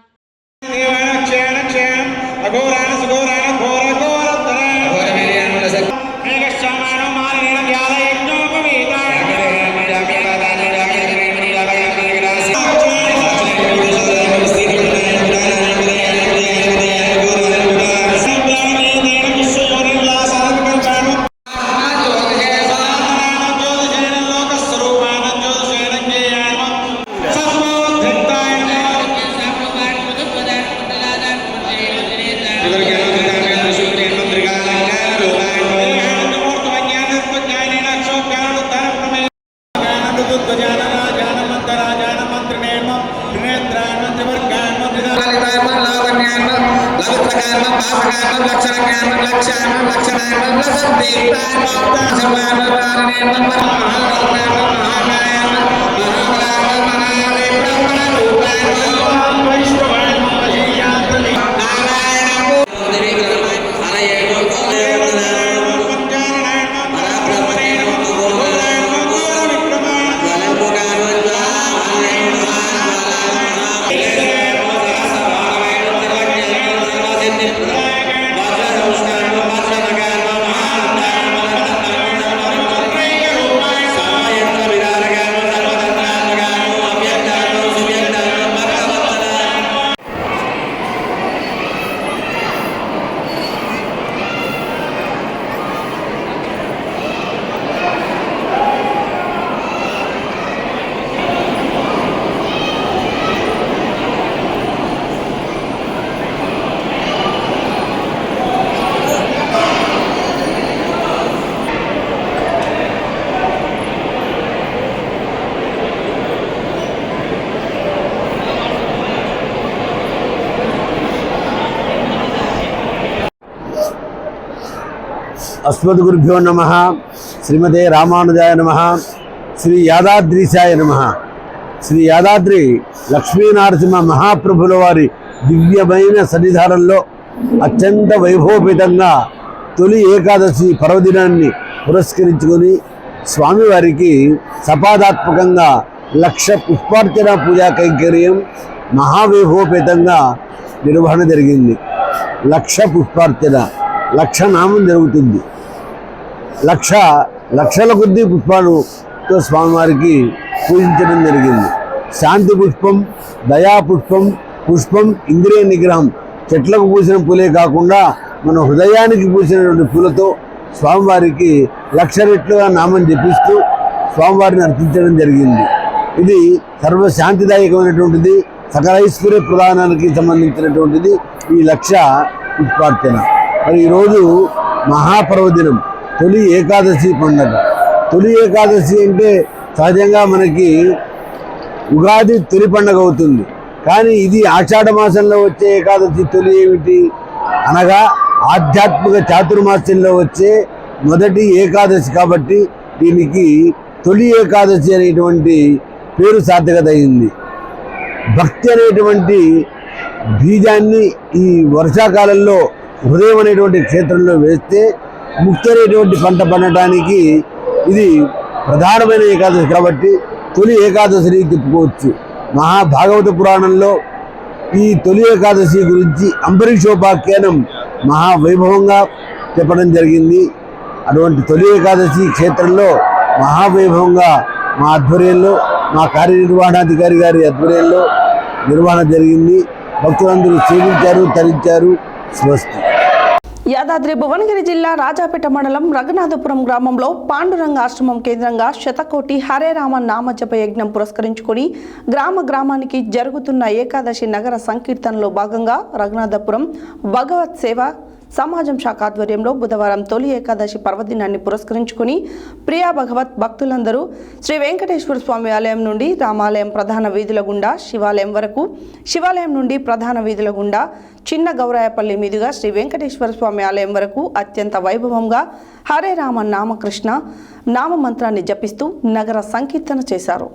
L: అస్మద్గురుభ్యో నమః. శ్రీమతే రామానుజాయ నమః. శ్రీ యాదాద్రీశాయ నమః. శ్రీ యాదాద్రి లక్ష్మీనరసింహ మహాప్రభుల వారి దివ్యమైన సన్నిధానంలో అత్యంత వైభవపేతంగా తొలి ఏకాదశి పర్వదినాన్ని పురస్కరించుకొని స్వామివారికి సపాదాత్మకంగా 1,00,000 పుష్పార్చన పూజా కైంకర్యం మహావైభవపేతంగా నిర్వహణ జరిగింది. 1,00,000 పుష్పార్చన, 1,00,000 నామం జరుగుతుంది. లక్షల కొద్ది పుష్పాలతో స్వామివారికి పూజించడం జరిగింది. శాంతి పుష్పం, దయా పుష్పం, పుష్పం ఇంద్రియ నిగ్రహం, చెట్లకు పూసిన పూలే కాకుండా మన హృదయానికి పూసినటువంటి పూలతో స్వామివారికి 1,00,000 రెట్లుగా నామం జపిస్తూ స్వామివారిని అర్పించడం జరిగింది. ఇది సర్వశాంతిదాయకమైనటువంటిది, సకల ఐశ్వర్య ప్రదానానికి సంబంధించినటువంటిది ఈ లక్ష్య పుష్పార్చన. మరి ఈరోజు మహాపర్వదినం, తొలి ఏకాదశి పండుగ. తొలి ఏకాదశి అంటే సహజంగా మనకి ఉగాది తొలి పండుగ అవుతుంది. కానీ ఇది ఆషాఢ మాసంలో వచ్చే ఏకాదశి తొలి ఏమిటి అనగా ఆధ్యాత్మిక చాతుర్మాస్యంలో వచ్చే మొదటి ఏకాదశి కాబట్టి దీనికి తొలి ఏకాదశి అనేటువంటి పేరు సార్థకత అయింది. భక్తి అనేటువంటి బీజాన్ని ఈ వర్షాకాలంలో హృదయం అనేటువంటి క్షేత్రంలో వేస్తే ముక్తి అనేటువంటి పంట పండటానికి ఇది ప్రధానమైన ఏకాదశి కాబట్టి తొలి ఏకాదశిని తిప్పుకోవచ్చు. మహాభాగవత పురాణంలో ఈ తొలి ఏకాదశి గురించి అంబరీషోపాఖ్యానం మహావైభవంగా చెప్పడం జరిగింది. అటువంటి తొలి ఏకాదశి క్షేత్రంలో మహావైభవంగా మా ఆధ్వర్యంలో, మా కార్యనిర్వహణాధికారి గారి ఆధ్వర్యంలో నిర్వహణ జరిగింది. భక్తులందరూ సేవించారు, తరించారు. స్వస్తి.
A: యాదాద్రి భువనగిరి జిల్లా రాజాపేట మండలం రఘునాథపురం గ్రామంలో పాండురంగ ఆశ్రమం కేంద్రంగా శతకోటి హరే రామ నామజప యజ్ఞం పురస్కరించుకుని గ్రామానికి జరుగుతున్న ఏకాదశి నగర సంకీర్తనలో భాగంగా రఘునాథపురం భగవత్ సేవ సమాజం శాఖ ఆధ్వర్యంలో బుధవారం తొలి ఏకాదశి పర్వదినాన్ని పురస్కరించుకుని ప్రియా భగవత్ భక్తులందరూ శ్రీ వెంకటేశ్వర స్వామి ఆలయం నుండి రామాలయం ప్రధాన వీధుల గుండా శివాలయం వరకు, శివాలయం నుండి ప్రధాన వీధుల గుండా చిన్న గౌరాయపల్లి మీదుగా శ్రీ వెంకటేశ్వర స్వామి ఆలయం వరకు అత్యంత వైభవంగా హరే రామ నామకృష్ణ నామ మంత్రాన్ని జపిస్తూ నగర సంకీర్తన చేశారు.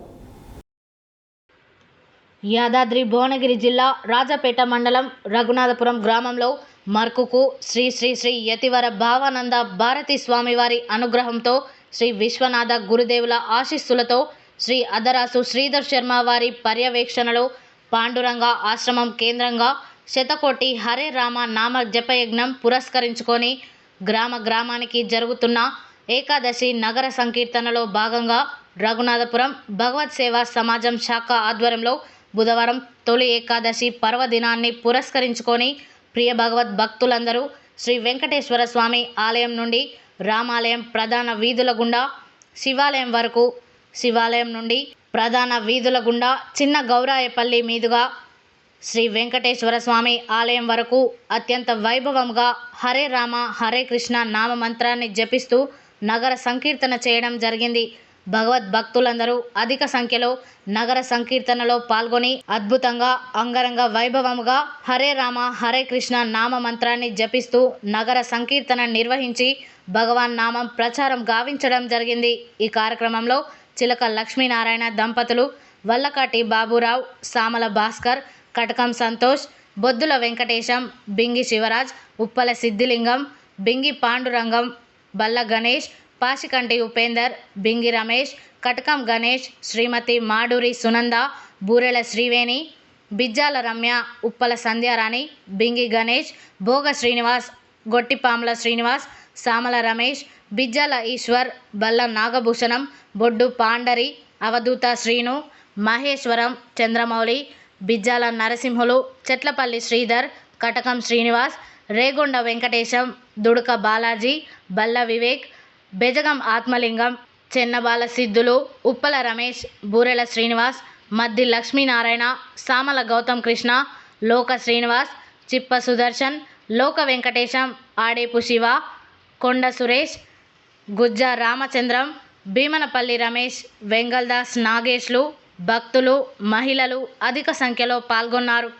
B: యాదాద్రి భువనగిరి జిల్లా రాజాపేట మండలం రఘునాథపురం గ్రామంలో మర్కుకు శ్రీ శ్రీ శ్రీ యతివర భావానంద భారతీ స్వామివారి అనుగ్రహంతో శ్రీ విశ్వనాథ గురుదేవుల ఆశీస్సులతో శ్రీ అదరాసు శ్రీధర్ శర్మ వారి పర్యవేక్షణలో పాండురంగ ఆశ్రమం కేంద్రంగా శతకోటి హరే రామ నామ జపయజ్ఞం పురస్కరించుకొని గ్రామానికి జరుగుతున్న ఏకాదశి నగర సంకీర్తనలో భాగంగా రఘునాథపురం భగవత్ సేవా సమాజం శాఖ ఆధ్వర్యంలో బుధవారం తొలి ఏకాదశి పర్వదినాన్ని పురస్కరించుకొని ప్రియ భగవద్ భక్తులందరూ శ్రీ వెంకటేశ్వర స్వామి ఆలయం నుండి రామాలయం ప్రధాన వీధుల గుండా శివాలయం వరకు, శివాలయం నుండి ప్రధాన వీధుల గుండా చిన్న గౌరాయపల్లి మీదుగా శ్రీ వెంకటేశ్వర స్వామి ఆలయం వరకు అత్యంత వైభవంగా హరే రామ హరే కృష్ణ నామ మంత్రాన్ని జపిస్తూ నగర సంకీర్తన చేయడం జరిగింది. భగవద్భక్తులందరూ అధిక సంఖ్యలో నగర సంకీర్తనలో పాల్గొని అద్భుతంగా అంగరంగ వైభవముగా హరే రామ హరే కృష్ణ నామ మంత్రాన్ని జపిస్తూ నగర సంకీర్తన నిర్వహించి భగవాన్ నామం ప్రచారం గావించడం జరిగింది. ఈ కార్యక్రమంలో చిలక లక్ష్మీనారాయణ దంపతులు, వల్లకాటి బాబురావు, సామల భాస్కర్, కటకం సంతోష్, బొద్దుల వెంకటేశం, బింగి శివరాజ్, ఉప్పల సిద్ధిలింగం, బింగి పాండురంగం, బల్ల గణేష్, పాసికంటి ఉపేందర్, బింగి రమేష్, కటకం గణేష్, శ్రీమతి మాడూరి సునంద, బూరెల శ్రీవేణి, బిజ్జాల రమ్య, ఉప్పల సంధ్యారాణి, బింగి గణేష్, భోగ శ్రీనివాస్, గొట్టిపాముల శ్రీనివాస్, సామల రమేష్, బిజ్జాల ఈశ్వర్, బల్ల నాగభూషణం, బొడ్డు పాండరి, అవధూత శ్రీను, మహేశ్వరం, చంద్రమౌళి, బిజ్జాల నరసింహులు, చెట్లపల్లి శ్రీధర్, కటకం శ్రీనివాస్, రేగొండ వెంకటేశం, దుడుక బాలాజీ, బల్ల వివేక్, బెజగం ఆత్మలింగం, చెన్నబాల సిద్ధులు, ఉప్పల రమేష్, బూరెల శ్రీనివాస్, మద్ది లక్ష్మీనారాయణ, సామల గౌతమ్ కృష్ణ, లోక శ్రీనివాస్, చిప్ప సుదర్శన్, లోక వెంకటేశం, ఆడేపు శివ, కొండ సురేష్, గుజ్జ రామచంద్రం, భీమనపల్లి రమేష్, వెంగల్దాస్ నాగేష్లు, భక్తులు, మహిళలు అధిక సంఖ్యలో పాల్గొన్నారు.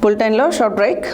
A: బులెటిన్లో short break.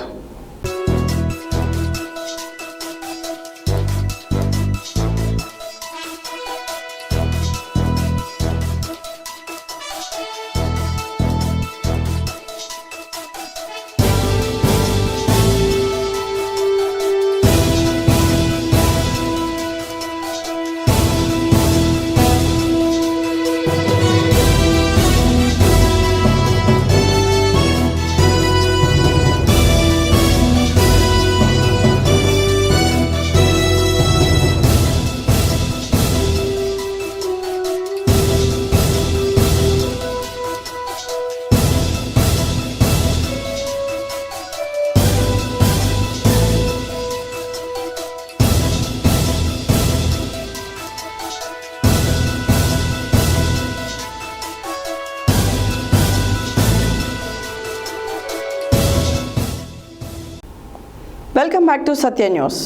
A: Welcome back to Satya news.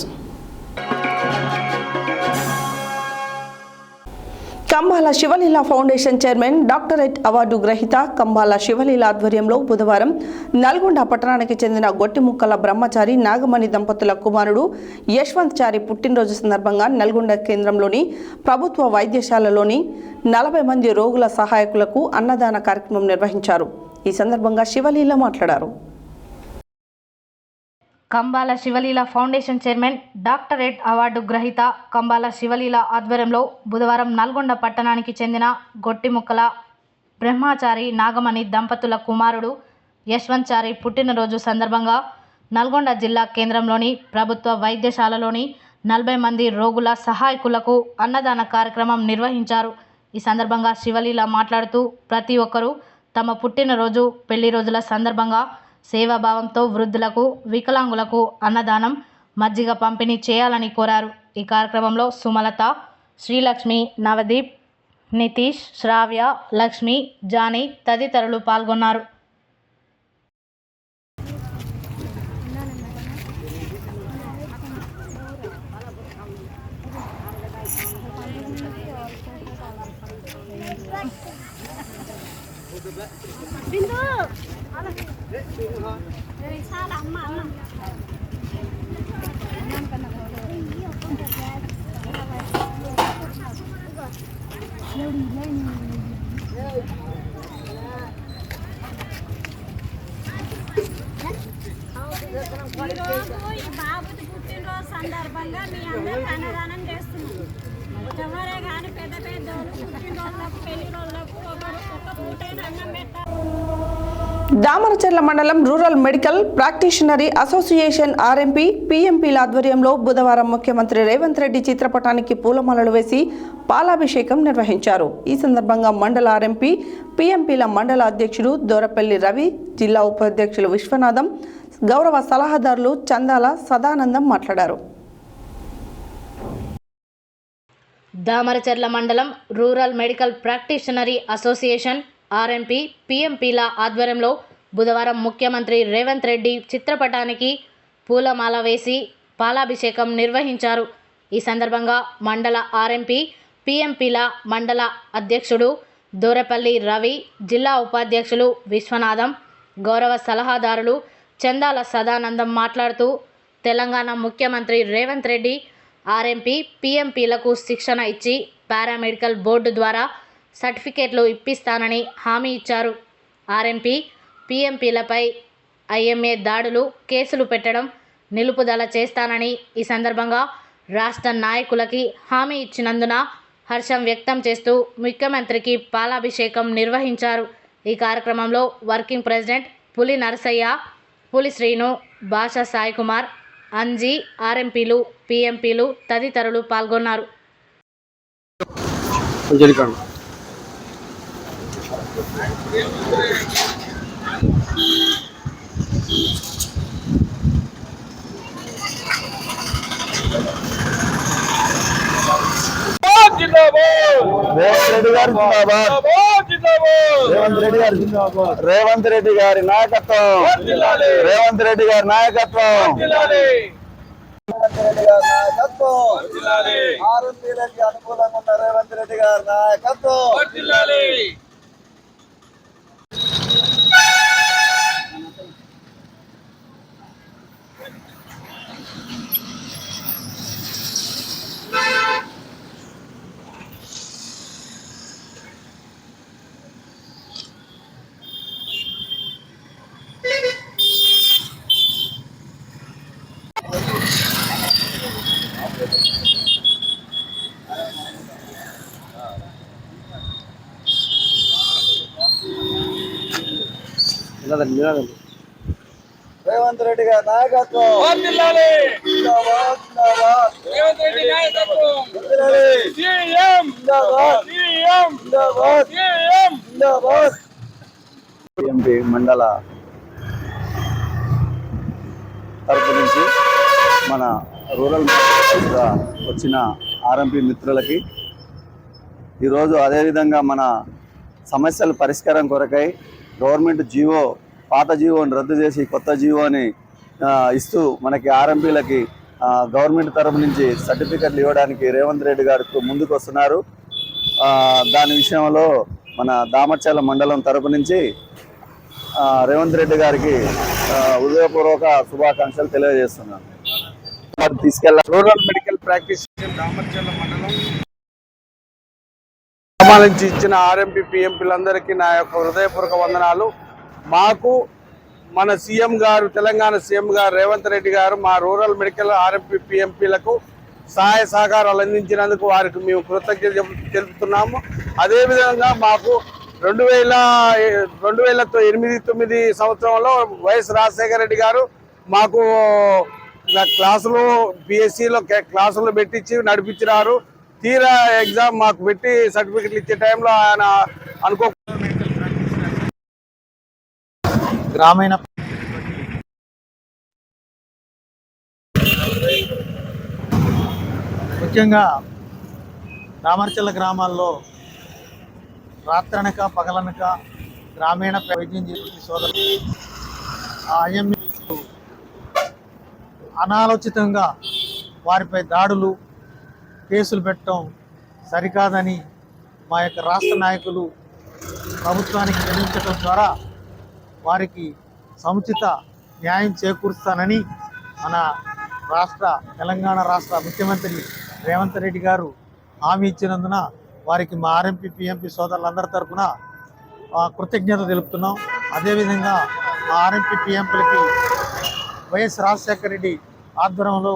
A: Kambala Sivaleela foundation chairman doctorate award గ్రహీత కంబాల శివలీల ఆధ్వర్యంలో బుధవారం నల్గొండ పట్టణానికి చెందిన గొట్టిముక్కల బ్రహ్మచారి నాగమణి దంపతుల కుమారుడు యశ్వంత్ చారి పుట్టినరోజు సందర్భంగా నల్గొండ కేంద్రంలోని ప్రభుత్వ వైద్యశాలలోని 40 మంది రోగుల సహాయకులకు అన్నదాన కార్యక్రమం నిర్వహించారు. ఈ సందర్భంగా శివలీల మాట్లాడారు.
B: Kambala Sivaleela foundation chairman doctorate award గ్రహీత కంబాల శివలీల ఆధ్వర్యంలో బుధవారం నల్గొండ పట్టణానికి చెందిన గొట్టిముక్కల బ్రహ్మచారి నాగమణి దంపతుల కుమారుడు యశ్వంత్ చారి పుట్టినరోజు సందర్భంగా నల్గొండ జిల్లా కేంద్రంలోని ప్రభుత్వ వైద్యశాలలోని 40 మంది రోగుల సహాయకులకు అన్నదాన కార్యక్రమం నిర్వహించారు. ఈ సందర్భంగా శివలీల మాట్లాడుతూ ప్రతి ఒక్కరూ తమ పుట్టినరోజు పెళ్లి రోజుల సందర్భంగా సేవాభావంతో వృద్ధులకు వికలాంగులకు అన్నదానం మజ్జిగ పంపిణీ చేయాలని కోరారు. ఈ కార్యక్రమంలో సుమలత, శ్రీలక్ష్మి, నవదీప్, నితీష్, శ్రావ్య, లక్ష్మి, జానీ తదితరులు పాల్గొన్నారు.
M: ఈ బాబుది పుట్టినరోజు సందర్భంగా మీ అందరికి అన్నదానం చేస్తున్నాం. ఎవరే కానీ పెద్ద పెద్దోళ్ళు పుట్టినరోళ్ళకు పెళ్లి రోజులకు ఒక పూటైన అన్నం పెట్టాలి.
A: దామరచర్ల మండలం రూరల్ మెడికల్ ప్రాక్టీషనరీ అసోసియేషన్ ఆర్ఎంపీ పీఎంపీల ఆధ్వర్యంలో బుధవారం ముఖ్యమంత్రి రేవంత్ రెడ్డి చిత్రపటానికి పూలమాలలు వేసి పాలాభిషేకం నిర్వహించారు. ఈ సందర్భంగా మండల ఆర్ఎంపీ పీఎంపీల మండల అధ్యక్షుడు దోరపల్లి రవి, జిల్లా ఉపాధ్యక్షులు విశ్వనాథం, గౌరవ సలహాదారులు చందాల సదానందం మాట్లాడారు.
B: దామరచర్ల మండలం రూరల్ మెడికల్ ప్రాక్టీషనరీ అసోసియేషన్ ఆర్ఎంపీ పీఎంపీల ఆధ్వర్యంలో బుధవారం ముఖ్యమంత్రి రేవంత్ రెడ్డి చిత్రపటానికి పూలమాల వేసి పాలాభిషేకం నిర్వహించారు. ఈ సందర్భంగా మండల ఆర్ఎంపీ పీఎంపీల మండల అధ్యక్షుడు దోరపల్లి రవి, జిల్లా ఉపాధ్యక్షులు విశ్వనాథం, గౌరవ సలహాదారులు చందాల సదానందం మాట్లాడుతూ తెలంగాణ ముఖ్యమంత్రి రేవంత్ రెడ్డి ఆర్ఎంపీ పీఎంపీలకు శిక్షణ ఇచ్చి పారామెడికల్ బోర్డు ద్వారా సర్టిఫికేట్లు ఇప్పిస్తానని హామీ ఇచ్చారు. ఆర్ఎంపీ పీఎంపీలపై ఐఎంఏ దాడులు, కేసులు పెట్టడం నిలుపుదల చేస్తానని ఈ సందర్భంగా రాష్ట్ర నాయకులకి హామీ ఇచ్చినందున హర్షం వ్యక్తం చేస్తూ ముఖ్యమంత్రికి పాలాభిషేకం నిర్వహించారు. ఈ కార్యక్రమంలో వర్కింగ్ ప్రెసిడెంట్ పులి నరసయ్య, పులి శ్రీను, భాషా సాయికుమార్, అంజీ, ఆర్ఎంపీలు, పీఎంపీలు తదితరులు పాల్గొన్నారు.
H: రేవంత్ రెడ్డి గారి నాయకత్వం, రేవంత్ రెడ్డి గారి నాయకత్వం, ఆర్ఎంపీలకి అనుకూలంగా ఉన్న రేవంత్ రెడ్డి గారి నాయకత్వం.
L: రేవంత్ రెడ్డి గారి నాయకత్వం ఎంపీ మండల తరపు నుంచి మన రూరల్ వచ్చిన ఆర్ఎంపీ మిత్రులకి ఈరోజు అదేవిధంగా మన సమస్యల పరిష్కారం కొరకై గవర్నమెంట్ జీవో పాత జీవోని రద్దు చేసి కొత్త జీవోని ఇస్తూ మనకి ఆర్ఎంపీలకి గవర్నమెంట్ తరపు నుంచి సర్టిఫికెట్లు ఇవ్వడానికి రేవంత్ రెడ్డి గారు ముందుకు వస్తున్నారు. దాని విషయంలో మన దామర్చర్ల మండలం తరపు నుంచి రేవంత్ రెడ్డి గారికి హృదయపూర్వక శుభాకాంక్షలు తెలియజేస్తున్నాను. తీసుకెళ్ళాలి రూరల్ మెడికల్ ప్రాక్టీస్ దామర్చర్ల మండలం నుంచి ఇచ్చిన ఆర్ఎంపీ పిఎంపీలందరికీ నా యొక్క హృదయపూర్వక వందనాలు. మాకు మన సీఎం గారు తెలంగాణ సీఎం గారు రేవంత్ రెడ్డి గారు మా రూరల్ మెడికల్ ఆర్ఎంపీ పిఎంపీలకు సహాయ సహకారాలు అందించినందుకు వారికి మేము కృతజ్ఞత తెలుపుతున్నాము. అదేవిధంగా మాకు 2008-9 సంవత్సరంలో వైఎస్ రాజశేఖర రెడ్డి గారు మాకు క్లాసులు బిఎస్సిలో క్లాసులు పెట్టించి నడిపించినారు. తీరా ఎగ్జామ్ మాకు పెట్టి సర్టిఫికెట్లు ఇచ్చే టైంలో ఆయన అనుకో గ్రామీణ ముఖ్యంగా దామర్చర్ల గ్రామాల్లో రాత్రనక పగలనక గ్రామీణ వైద్యం చేసే సోదరులు ఐఎంఏ అనాలోచితంగా వారిపై దాడులు కేసులు పెట్టడం సరికాదని మా యొక్క రాష్ట్ర నాయకులు ప్రభుత్వానికి వివరించడం ద్వారా వారికి సముచిత న్యాయం చేకూరుస్తానని మన తెలంగాణ రాష్ట్ర ముఖ్యమంత్రి రేవంత్ రెడ్డి గారు హామీ ఇచ్చినందున వారికి మా ఆర్ఎంపీ పిఎంపీ సోదరులందరి తరఫున కృతజ్ఞత తెలుపుతున్నాం. అదేవిధంగా మా ఆర్ఎంపీ పిఎంపీలకి వైఎస్ రాజశేఖర రెడ్డి ఆధ్వర్యంలో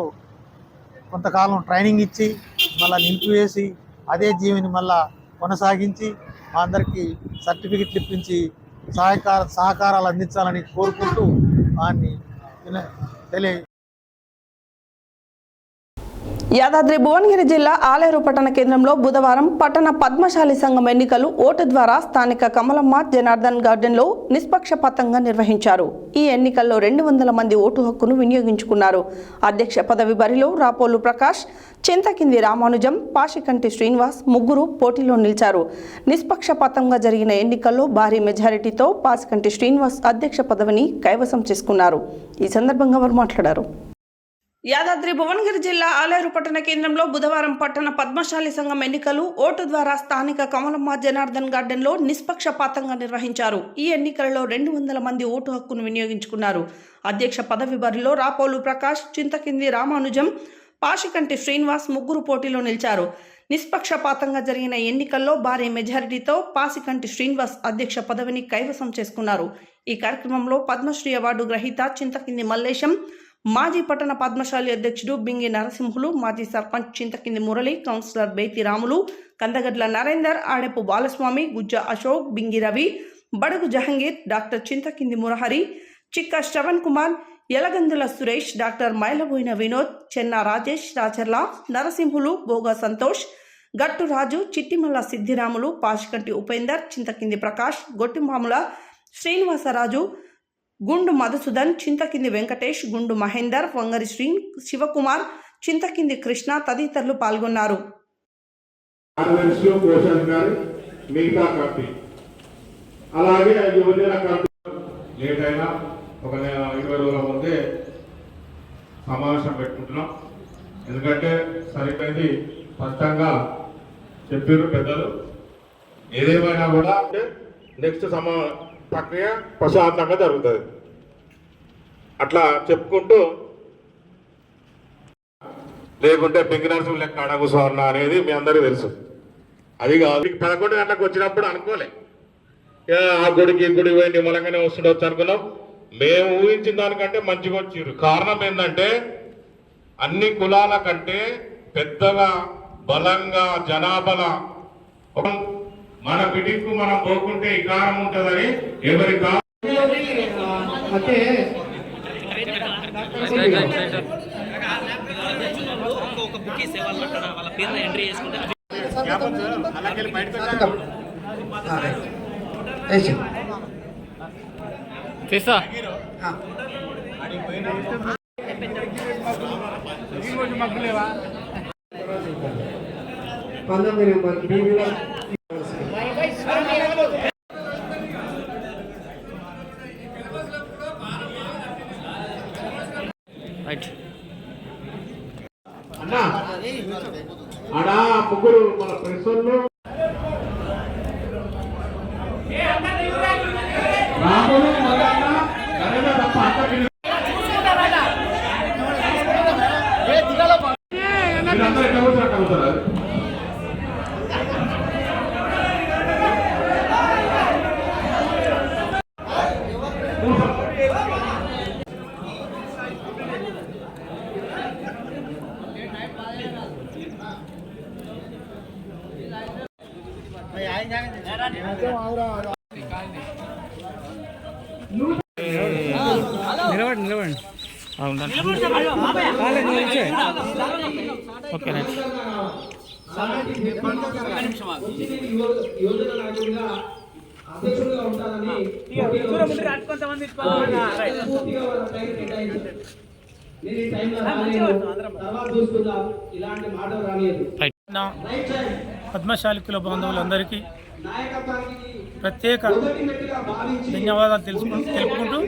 L: కొంతకాలం ట్రైనింగ్ ఇచ్చి మళ్ళీ నిలిపివేసి అదే జీవిని మళ్ళా కొనసాగించి మా అందరికీ సర్టిఫికెట్లు ఇప్పించి సహకారాలు అందించాలని కోరుకుంటూ వారిని తెలియ
A: యాదాద్రి భువనగిరి జిల్లా ఆలేరు పట్టణ కేంద్రంలో బుధవారం పట్టణ పద్మశాలి సంఘం ఎన్నికలు ఓటు ద్వారా స్థానిక కమలమ్మ జనార్దన్ గార్డెన్లో నిష్పక్షపాతంగా నిర్వహించారు. ఈ ఎన్నికల్లో 200 మంది ఓటు హక్కును వినియోగించుకున్నారు. అధ్యక్ష పదవి బరిలో రాపోలు ప్రకాష్, చింతకింది రామానుజం, పాషికంటి శ్రీనివాస్ ముగ్గురు పోటీలో నిలిచారు. నిష్పక్షపాతంగా జరిగిన ఎన్నికల్లో భారీ మెజారిటీతో పాషికంటి శ్రీనివాస్ అధ్యక్ష పదవిని కైవసం చేసుకున్నారు. ఈ సందర్భంగా వారు మాట్లాడారు. యాదాద్రి భువనగిరి జిల్లా ఆలేరు పట్టణ కేంద్రంలో బుధవారం పట్టణ పద్మశాలి సంఘం ఎన్నికలు ఓటు ద్వారా స్థానిక కమలమ్మ జనార్దన్ గార్డెన్లో నిష్పక్షపాతంగా నిర్వహించారు. ఈ ఎన్నికలలో 200 మంది ఓటు హక్కును వినియోగించుకున్నారు. అధ్యక్ష పదవి బరిలో రాపోలు ప్రకాష్, చింతకింది రామానుజం, పాషికంటి శ్రీనివాస్ ముగ్గురు పోటీలో నిలిచారు. నిష్పక్షపాతంగా జరిగిన ఎన్నికల్లో భారీ మెజారిటీతో పాషికంటి శ్రీనివాస్ అధ్యక్ష పదవిని కైవసం చేసుకున్నారు. ఈ కార్యక్రమంలో పద్మశ్రీ అవార్డు గ్రహీత చింతకింది మల్లేశం, మాజీ పట్టణ పద్మశాలి అధ్యక్షుడు బింగి నరసింహులు, మాజీ సర్పంచ్ చింతకింది మురళి, కౌన్సిలర్ బేతి రాములు, కందగడ్ల నరేందర్, ఆడెపు బాలస్వామి, గుజ్జ అశోక్, బింగి రవి, బడుగు జహంగీర్, డాక్టర్ చింతకింది మురహరి, చిక్క శ్రవణ్ కుమార్, యలగందుల సురేష్, డాక్టర్ మైలబోయిన వినోద్, చెన్నా రాజేష్, రాచర్ల నరసింహులు, బోగా సంతోష్, గట్టు రాజు, చిట్టిమల్ల సిద్ధిరాములు, పాషికంటి ఉపేందర్, చింతకింది ప్రకాష్, గొట్టిమాముల శ్రీనివాసరాజు, గుండు మధుసూదన్, చింతకింది వెంకటేష్, గుండు మహేందర్, వంగరి శ్రీ శివకుమార్, చింతకింది కృష్ణ తదితరులు పాల్గొన్నారు.
C: అలాగే లేట్ అయినా ఒక 20 రోజుల ముందే సమావేశం పెట్టుకుంటున్నాం. ఎందుకంటే సరిపోయింది స్పష్టంగా చెప్పారు పెద్దలు. ఏదేమైనా కూడా నెక్స్ట్ ప్రక్రియ ప్రశాంతంగా జరుగుతుంది. అట్లా చెప్పుకుంటూ లేకుంటే పెంకినరసింహ లెక్క అడగుసోన్న అనేది మీ అందరికీ తెలుసు. అది కాదు 11 గంటలకు వచ్చినప్పుడు అనుకోలే ఆ గుడికి గుడి పోయి నిమ్మలంగానే వస్తుండొచ్చు అనుకున్నాం. మేము ఊహించిన దానికంటే మంచిగా వచ్చిర్రు. కారణం ఏంటంటే అన్ని కులాల కంటే పెద్దగా బలంగా జనాభాల మన పిటిక్కు మనం పోకుంటే ఈ కారణం ఉంటుందని ఎవరి అన్నా ఆడా ముగ్గురు మన ప్రెస్ వాళ్ళు రాములు మల్లన్న గణేశ తప్ప అందరికీ మీరందరూ ఎట్లా కూర్చోరు
N: పద్మశాలికుల బంధువులందరికీ ప్రత్యేక ధన్యవాదాలు తెలుపుకుంటూ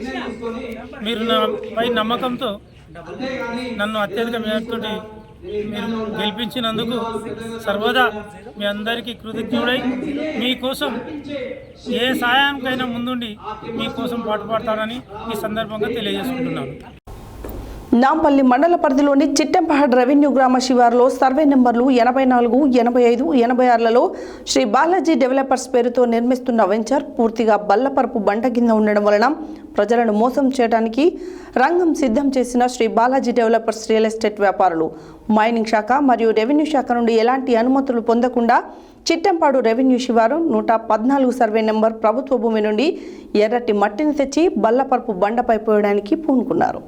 N: మీరు నాపై నమ్మకంతో నన్ను అత్యధిక మేరతో మీరు గెలిపించినందుకు సర్వదా మీ అందరికీ కృతజ్ఞుడై మీకోసం ఏ సాయానికైనా ముందుండి మీకోసం పాటుపడతానని ఈ సందర్భంగా తెలియజేసుకుంటున్నాను.
A: నాంపల్లి మండల పరిధిలోని చిట్టంపహాడ్ రెవెన్యూ గ్రామ శివారులో సర్వే నెంబర్లు 84, 85, 86లలో శ్రీ బాలాజీ డెవలపర్స్ పేరుతో నిర్మిస్తున్న వెంచర్ పూర్తిగా బల్లపరపు బండ కింద ఉండడం వలన ప్రజలను మోసం చేయడానికి రంగం సిద్ధం చేసిన Sri Balaji developers real estate వ్యాపారులు మైనింగ్ శాఖ మరియు రెవెన్యూ శాఖ నుండి ఎలాంటి అనుమతులు పొందకుండా చిట్టంపాడు రెవెన్యూ శివారు 114 సర్వే నెంబర్ ప్రభుత్వ భూమి నుండి ఎర్రటి మట్టిని తెచ్చి బల్లపరపు బండపై పోయడానికి పూనుకున్నారు.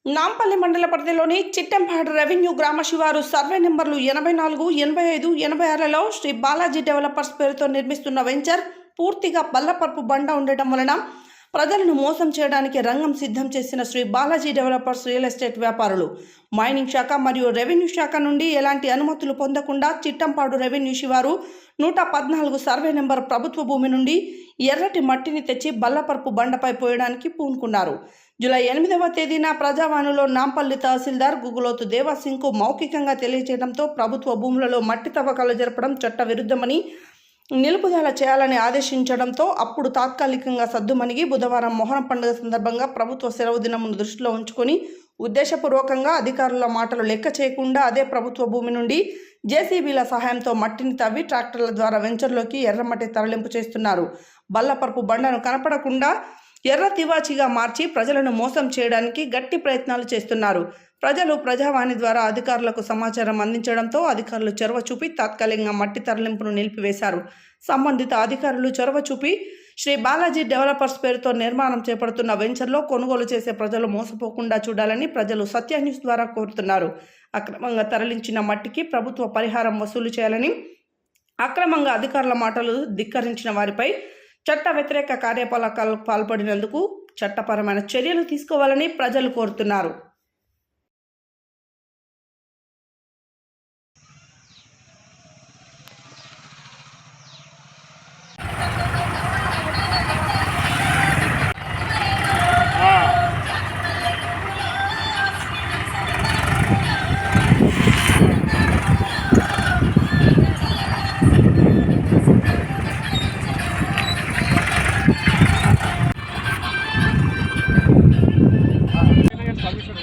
A: నాంపల్లి మండల పరిధిలోని చిట్టంపాడు రెవెన్యూ గ్రామ శివారు సర్వే నెంబర్లు 84, 85, 86లలో శ్రీ బాలాజీ డెవలపర్స్ పేరుతో నిర్మిస్తున్న వెంచర్ పూర్తిగా బల్లపరపు బండ ఉండటం వలన ప్రజలను మోసం చేయడానికి రంగం సిద్ధం చేసిన Sri Balaji developers real estate వ్యాపారులు మైనింగ్ శాఖ మరియు రెవెన్యూ శాఖ నుండి ఎలాంటి అనుమతులు పొందకుండా చిట్టంపాడు రెవెన్యూ శివారు 114 సర్వే నెంబర్ ప్రభుత్వ భూమి నుండి ఎర్రటి మట్టిని తెచ్చి బల్లపరపు బండపై పోయడానికి పూనుకున్నారు. జూలై 8వ తేదీన ప్రజావాణిలో నాంపల్లి తహసీల్దార్ గుగులోతు దేవాసింగ్కు మౌఖికంగా తెలియజేయడంతో ప్రభుత్వ భూములలో మట్టి తవ్వకాలు జరపడం చట్ట విరుద్ధమని నిలుపుదల చేయాలని ఆదేశించడంతో అప్పుడు తాత్కాలికంగా సద్దుమణిగి బుధవారం మొహరం పండుగ సందర్భంగా ప్రభుత్వ సెలవు దినమును దృష్టిలో ఉంచుకొని ఉద్దేశపూర్వకంగా అధికారుల మాటలు లెక్క చేయకుండా అదే ప్రభుత్వ భూమి నుండి జేసీబీల సహాయంతో మట్టిని తవ్వి ట్రాక్టర్ల ద్వారా వెంచర్లోకి ఎర్రమట్టి తరలింపు చేస్తున్నారు. బల్లపరపు బండను కనపడకుండా ఎర్ర తివాచిగా మార్చి ప్రజలను మోసం చేయడానికి గట్టి ప్రయత్నాలు చేస్తున్నారు. ప్రజలు ప్రజావాణి ద్వారా అధికారులకు సమాచారం అందించడంతో అధికారులు చొరవ చూపి తాత్కాలికంగా మట్టి తరలింపును నిలిపివేశారు. సంబంధిత అధికారులు చొరవ చూపి శ్రీ బాలాజీ డెవలపర్స్ పేరుతో నిర్మాణం చేపడుతున్న వెంచర్లో కొనుగోలు చేసే ప్రజలు మోసపోకుండా చూడాలని ప్రజలు సత్య న్యూస్ ద్వారా కోరుతున్నారు. అక్రమంగా తరలించిన మట్టికి ప్రభుత్వ పరిహారం వసూలు చేయాలని, అక్రమంగా అధికారుల మాటలు ధిక్కరించిన వారిపై చట్ట వ్యతిరేక కార్యకలాపాలకు పాల్పడినందుకు చట్టపరమైన చర్యలు తీసుకోవాలని ప్రజలు కోరుతున్నారు.
N: పర్మిషన్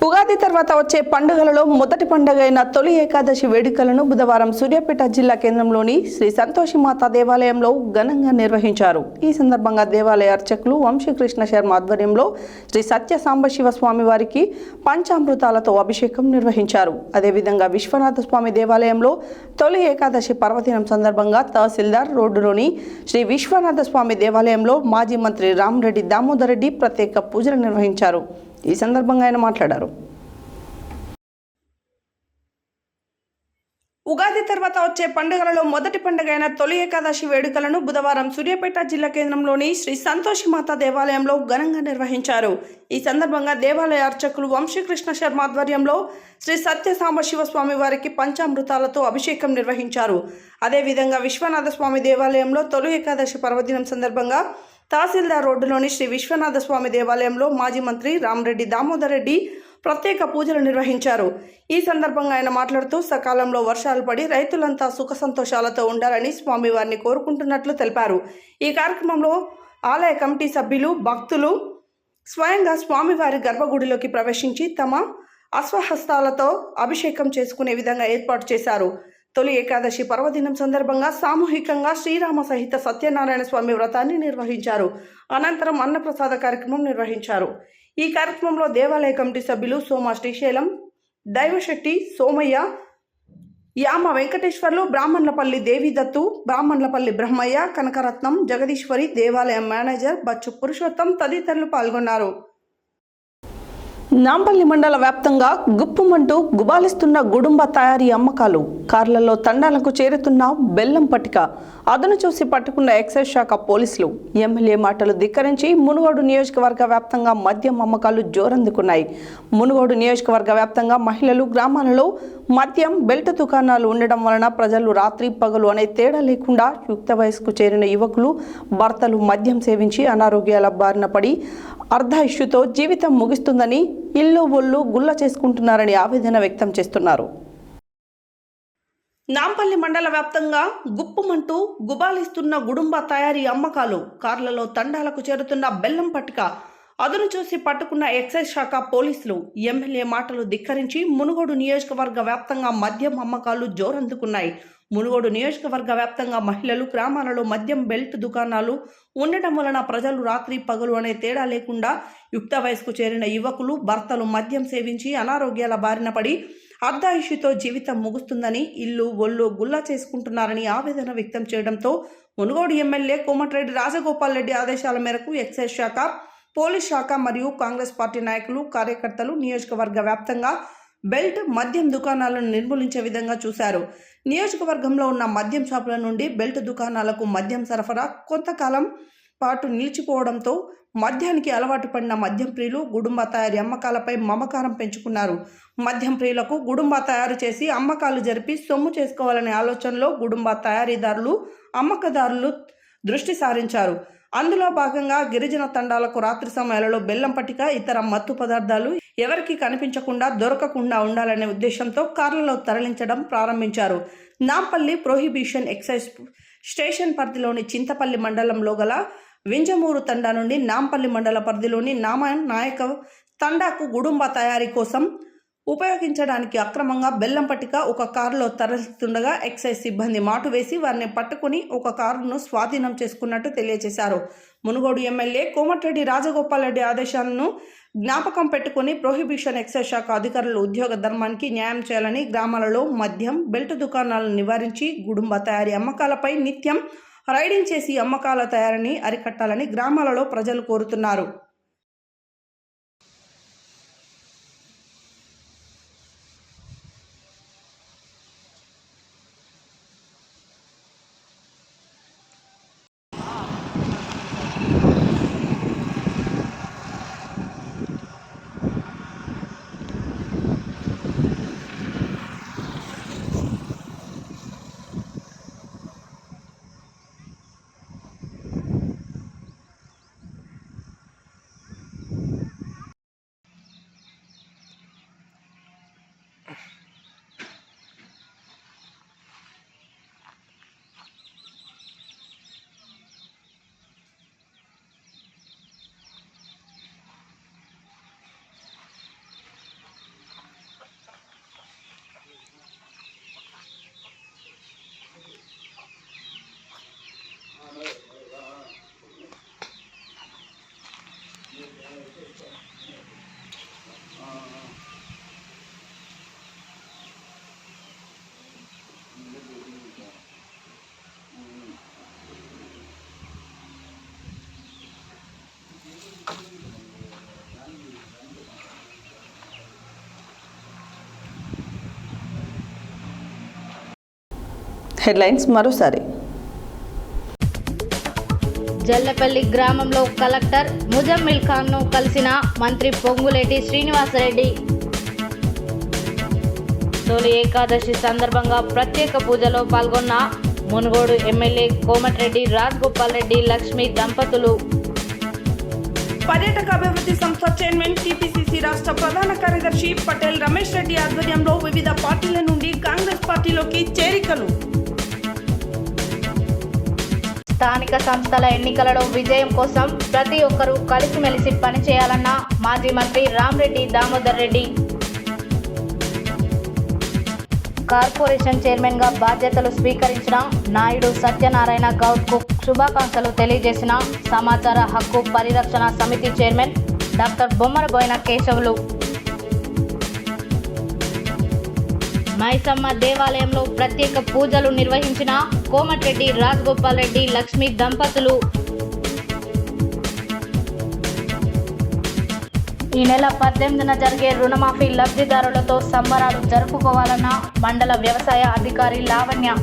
A: ఉగాది తర్వాత వచ్చే పండుగలలో మొదటి పండుగ అయిన తొలి ఏకాదశి వేడుకలను బుధవారం సూర్యాపేట జిల్లా కేంద్రంలోని శ్రీ సంతోషిమాత దేవాలయంలో ఘనంగా నిర్వహించారు. ఈ సందర్భంగా దేవాలయ అర్చకులు వంశీకృష్ణ శర్మ ఆధ్వర్యంలో శ్రీ సత్య సాంబశివ స్వామి వారికి పంచామృతాలతో అభిషేకం నిర్వహించారు. అదేవిధంగా విశ్వనాథ స్వామి దేవాలయంలో తొలి ఏకాదశి పర్వదినం సందర్భంగా తహసీల్దార్ రోడ్డులోని శ్రీ విశ్వనాథ స్వామి దేవాలయంలో మాజీ మంత్రి రామరెడ్డి దామోదర్ రెడ్డి ప్రత్యేక పూజలు నిర్వహించారు. ఈ సందర్భంగా ఆయన మాట్లాడారు. ఉగాది తర్వాత వచ్చే పండుగలలో మొదటి పండుగ అయిన తొలి ఏకాదశి వేడుకలను బుధవారం సూర్యాపేట జిల్లా కేంద్రంలోని శ్రీ సంతోషిమాత దేవాలయంలో ఘనంగా నిర్వహించారు. ఈ సందర్భంగా దేవాలయ అర్చకులు వంశీకృష్ణ శర్మ ఆధ్వర్యంలో శ్రీ సత్య సాంబశివ స్వామి వారికి పంచామృతాలతో అభిషేకం నిర్వహించారు. అదేవిధంగా విశ్వనాథ స్వామి దేవాలయంలో తొలి ఏకాదశి పర్వదినం సందర్భంగా తహసీల్దార్ రోడ్డులోని శ్రీ విశ్వనాథ స్వామి దేవాలయంలో మాజీ మంత్రి రామరెడ్డి దామోదర్ రెడ్డి ప్రత్యేక పూజలు నిర్వహించారు. ఈ సందర్భంగా ఆయన మాట్లాడుతూ సకాలంలో వర్షాలు పడి రైతులంతా సుఖ సంతోషాలతో ఉండాలని స్వామివారిని కోరుకుంటున్నట్లు తెలిపారు. ఈ కార్యక్రమంలో ఆలయ కమిటీ సభ్యులు, భక్తులు స్వయంగా స్వామివారి గర్భగుడిలోకి ప్రవేశించి తమ అశ్వహస్తాలతో అభిషేకం చేసుకునే విధంగా ఏర్పాటు చేశారు. తొలి ఏకాదశి పర్వదినం సందర్భంగా సామూహికంగా శ్రీరామ సహిత సత్యనారాయణ స్వామి వ్రతాన్ని నిర్వహించారు. అనంతరం అన్నప్రసాద కార్యక్రమం నిర్వహించారు. ఈ కార్యక్రమంలో దేవాలయ కమిటీ సభ్యులు సోమ శ్రీశైలం, దైవశెట్టి సోమయ్య, యామ వెంకటేశ్వర్లు, బ్రాహ్మణ్లపల్లి దేవిదత్తు, బ్రాహ్మణ్లపల్లి బ్రహ్మయ్య, కనకరత్నం, జగదీశ్వరి, దేవాలయం మేనేజర్ బచ్చు పురుషోత్తం తదితరులు పాల్గొన్నారు. నాంపల్లి మండల వ్యాప్తంగా గుప్పుమంటూ గుబాలిస్తున్న గుడుంబ తయారీ అమ్మకాలు, కార్లలో తండాలకు చేరుతున్న బెల్లం పట్టిక, అదను చూసి పట్టుకున్న ఎక్సైజ్ శాఖ పోలీసులు, ఎమ్మెల్యే మాటలు ధిక్కరించి మునుగోడు నియోజకవర్గ వ్యాప్తంగా మద్యం అమ్మకాలు జోరందుకున్నాయి. మునుగోడు నియోజకవర్గ వ్యాప్తంగా మహిళలు గ్రామాలలో మద్యం బెల్ట్ దుకాణాలు ఉండడం వలన ప్రజలు రాత్రి పగలు అనే తేడా లేకుండా యుక్త వయసుకు చేరిన యువకులు, భర్తలు మద్యం సేవించి అనారోగ్యాల బారిన పడి అర్ధాయుష్యుతో జీవితం ముగిస్తుందని ఇల్లు ఒళ్ళు గుల్ల చేసుకుంటున్నారని ఆవేదన వ్యక్తం చేస్తున్నారు. నాంపల్లి మండల వ్యాప్తంగా గుప్పుమంటూ గుబాలిస్తున్న గుడుంబ తయారీ అమ్మకాలు, కార్లలో తండాలకు చేరుతున్న బెల్లం పట్టిక, అదును చూసి పట్టుకున్న ఎక్సైజ్ శాఖ పోలీసులు, ఎమ్మెల్యే మాటలు ధిక్కరించి మునుగోడు నియోజకవర్గ వ్యాప్తంగా మద్యం అమ్మకాలు జోరందుకున్నాయి. మునుగోడు నియోజకవర్గ వ్యాప్తంగా మహిళలు గ్రామాలలో మద్యం బెల్ట్ దుకాణాలు ఉండటం వలన ప్రజలు రాత్రి పగలు అనే తేడా లేకుండా యుక్త వయసుకు చేరిన యువకులు, భర్తలు మద్యం సేవించి అనారోగ్యాల బారిన పడి అర్ధాయుషితో జీవితం ముగుస్తుందని ఇల్లు ఒళ్ళు గుల్లా చేసుకుంటున్నారని ఆవేదన వ్యక్తం చేయడంతో మునుగోడు ఎమ్మెల్యే కోమటిరెడ్డి రాజగోపాల్ రెడ్డి ఆదేశాల మేరకు ఎక్సైజ్ శాఖ, పోలీస్ శాఖ మరియు కాంగ్రెస్ పార్టీ నాయకులు, కార్యకర్తలు నియోజకవర్గ వ్యాప్తంగా బెల్ట్ మద్యం దుకాణాలను నిర్మూలించే విధంగా చూశారు. నియోజకవర్గంలో ఉన్న మద్యం షాపుల నుండి బెల్ట్ దుకాణాలకు మద్యం సరఫరా కొంతకాలం పాటు నిలిచిపోవడంతో మద్యానికి అలవాటు పడిన మద్యం ప్రియులు గుడుంబ తయారీ అమ్మకాలపై మమకారం పెంచుకున్నారు. మద్యం ప్రియులకు గుడుంబ తయారు చేసి అమ్మకాలు జరిపి సొమ్ము చేసుకోవాలనే ఆలోచనలో గుడుంబ తయారీదారులు, అమ్మకదారులు దృష్టి సారించారు. అందులో భాగంగా గిరిజన తండాలకు రాత్రి సమయాలలో బెల్లం పట్టిక, ఇతర మత్తు పదార్థాలు ఎవరికి కనిపించకుండా దొరకకుండా ఉండాలనే ఉద్దేశంతో కార్లలో తరలించడం ప్రారంభించారు. నాంపల్లి ప్రొహిబిషన్ ఎక్సైజ్ స్టేషన్ పరిధిలోని చింతపల్లి మండలంలో గల వింజమూరు తండా నుండి నాంపల్లి మండల పరిధిలోని నాయక తండాకు గుడుంబ తయారీ కోసం ఉపయోగించడానికి అక్రమంగా బెల్లం పట్టిక ఒక కారులో తరలిస్తుండగా ఎక్సైజ్ సిబ్బంది మాటు వేసి వారిని పట్టుకుని ఒక కారును స్వాధీనం చేసుకున్నట్టు తెలియజేశారు. మునుగోడు ఎమ్మెల్యే కోమటిరెడ్డి రాజగోపాల్ రెడ్డి ఆదేశాలను జ్ఞాపకం పెట్టుకుని ప్రొహిబిషన్ ఎక్సైజ్ శాఖ అధికారులు ఉద్యోగ ధర్మానికి న్యాయం చేయాలని, గ్రామాలలో మద్యం బెల్ట్ దుకాణాలను నివారించి గుడుంబ తయారీ అమ్మకాలపై నిత్యం రైడింగ్ చేసి అమ్మకాల తయారీని అరికట్టాలని గ్రామాలలో ప్రజలు కోరుతున్నారు. హెడ్లైన్స్ మరోసారి.
B: జల్లపల్లి గ్రామంలో కలెక్టర్ ముజమ్మిల్ ఖాన్ను కలిసిన మంత్రి పొంగులేటి శ్రీనివాసరెడ్డి. తొలి ఏకాదశి సందర్భంగా ప్రత్యేక పూజలో పాల్గొన్న మునుగోడు ఎమ్మెల్యే కోమటిరెడ్డి రాజగోపాల్ రెడ్డి లక్ష్మి దంపతులు.
A: పర్యాటక అభివృద్ధి సంస్థ చైర్మన్ టీపీసీసీ రాష్ట్ర ప్రధాన కార్యదర్శి పటేల్ రమేష్ రెడ్డి ఆధ్వర్యంలో వివిధ పార్టీల నుండి కాంగ్రెస్ పార్టీలోకి చేరికలు.
B: స్థానిక సంస్థల ఎన్నికలలో విజయం కోసం ప్రతి ఒక్కరూ కలిసిమెలిసి పనిచేయాలన్న మాజీ మంత్రి రామరెడ్డి దామోదర్ రెడ్డి. కార్పొరేషన్ చైర్మన్ గా బాధ్యతలు స్వీకరించిన నాయుడు సత్యనారాయణ గౌడ్ కు శుభాకాంక్షలు తెలియజేసిన సమాచార హక్కు పరిరక్షణ సమితి చైర్మన్ డాక్టర్ బొమ్మరబోయిన కేశవులు. మైసమ్మ దేవాలయంలో ప్రత్యేక పూజలు నిర్వహించిన కోమటిరెడ్డి రాజగోపాల్ రెడ్డి లక్ష్మి దంపతులు. ఈ నెల 18న జరిగే రుణమాఫీ లబ్ధిదారులతో సంబరాలు జరుపుకోవాలన్న మండల వ్యవసాయ అధికారి లావణ్య.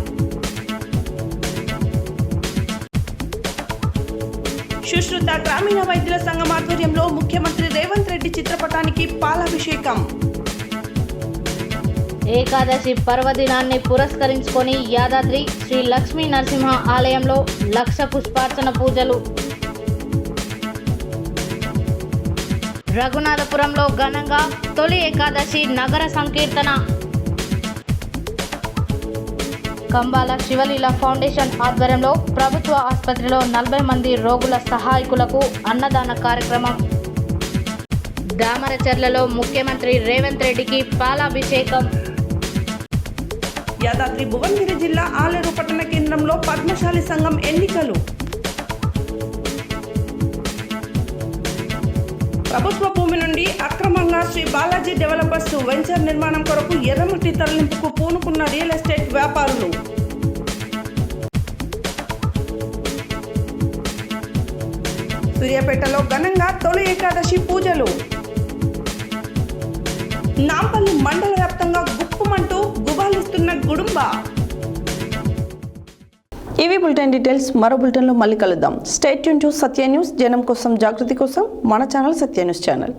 A: సుశ్రుత గ్రామీణ వైద్యుల సంఘం ఆధ్వర్యంలో ముఖ్యమంత్రి రేవంత్ రెడ్డి చిత్రపటానికి పాలాభిషేకం.
B: ఏకాదశి పర్వదినాన్ని పురస్కరించుకొని యాదాద్రి శ్రీ లక్ష్మీ నరసింహ ఆలయంలో 1,00,000 పుష్పార్చన పూజలు. రఘునాథపురంలో ఘనంగా తొలి ఏకాదశి నగర సంకీర్తన. కంబాల శివలీల ఫౌండేషన్ ఆధ్వర్యంలో ప్రభుత్వ ఆసుపత్రిలో 40 మంది రోగుల సహాయకులకు అన్నదాన కార్యక్రమం. దామరచర్లలో ముఖ్యమంత్రి రేవంత్ రెడ్డికి పాలాభిషేకం.
A: యాదాద్రి భువనగిరి జిల్లా ఆలేరు పట్టణ కేంద్రంలో పద్మశాలి సంఘం ఎన్నికలు. ప్రభుత్వ భూమి నుండి అక్రమంగా శ్రీ బాలాజీ డెవలపర్స్ వెంచర్ నిర్మాణం కొరకు ఎర్రమట్టి తరలింపుకు పూనుకున్న రియల్ ఎస్టేట్ వ్యాపారులు. సూర్యాపేటలో ఘనంగా తొలి ఏకాదశి పూజలు. నాంపల్లి మండల వ్యాప్తంగా గుప్పుమంటూ గుబాలిస్తున్న గుడుంబ. ఇవి బులెటిన్ డీటెయిల్స్. మరో బులెటిన్లో మళ్ళీ కలుద్దాం. Stay tune to Satya news. జనం కోసం జాగృతి కోసం మన ఛానల్ సత్య న్యూస్ ఛానల్.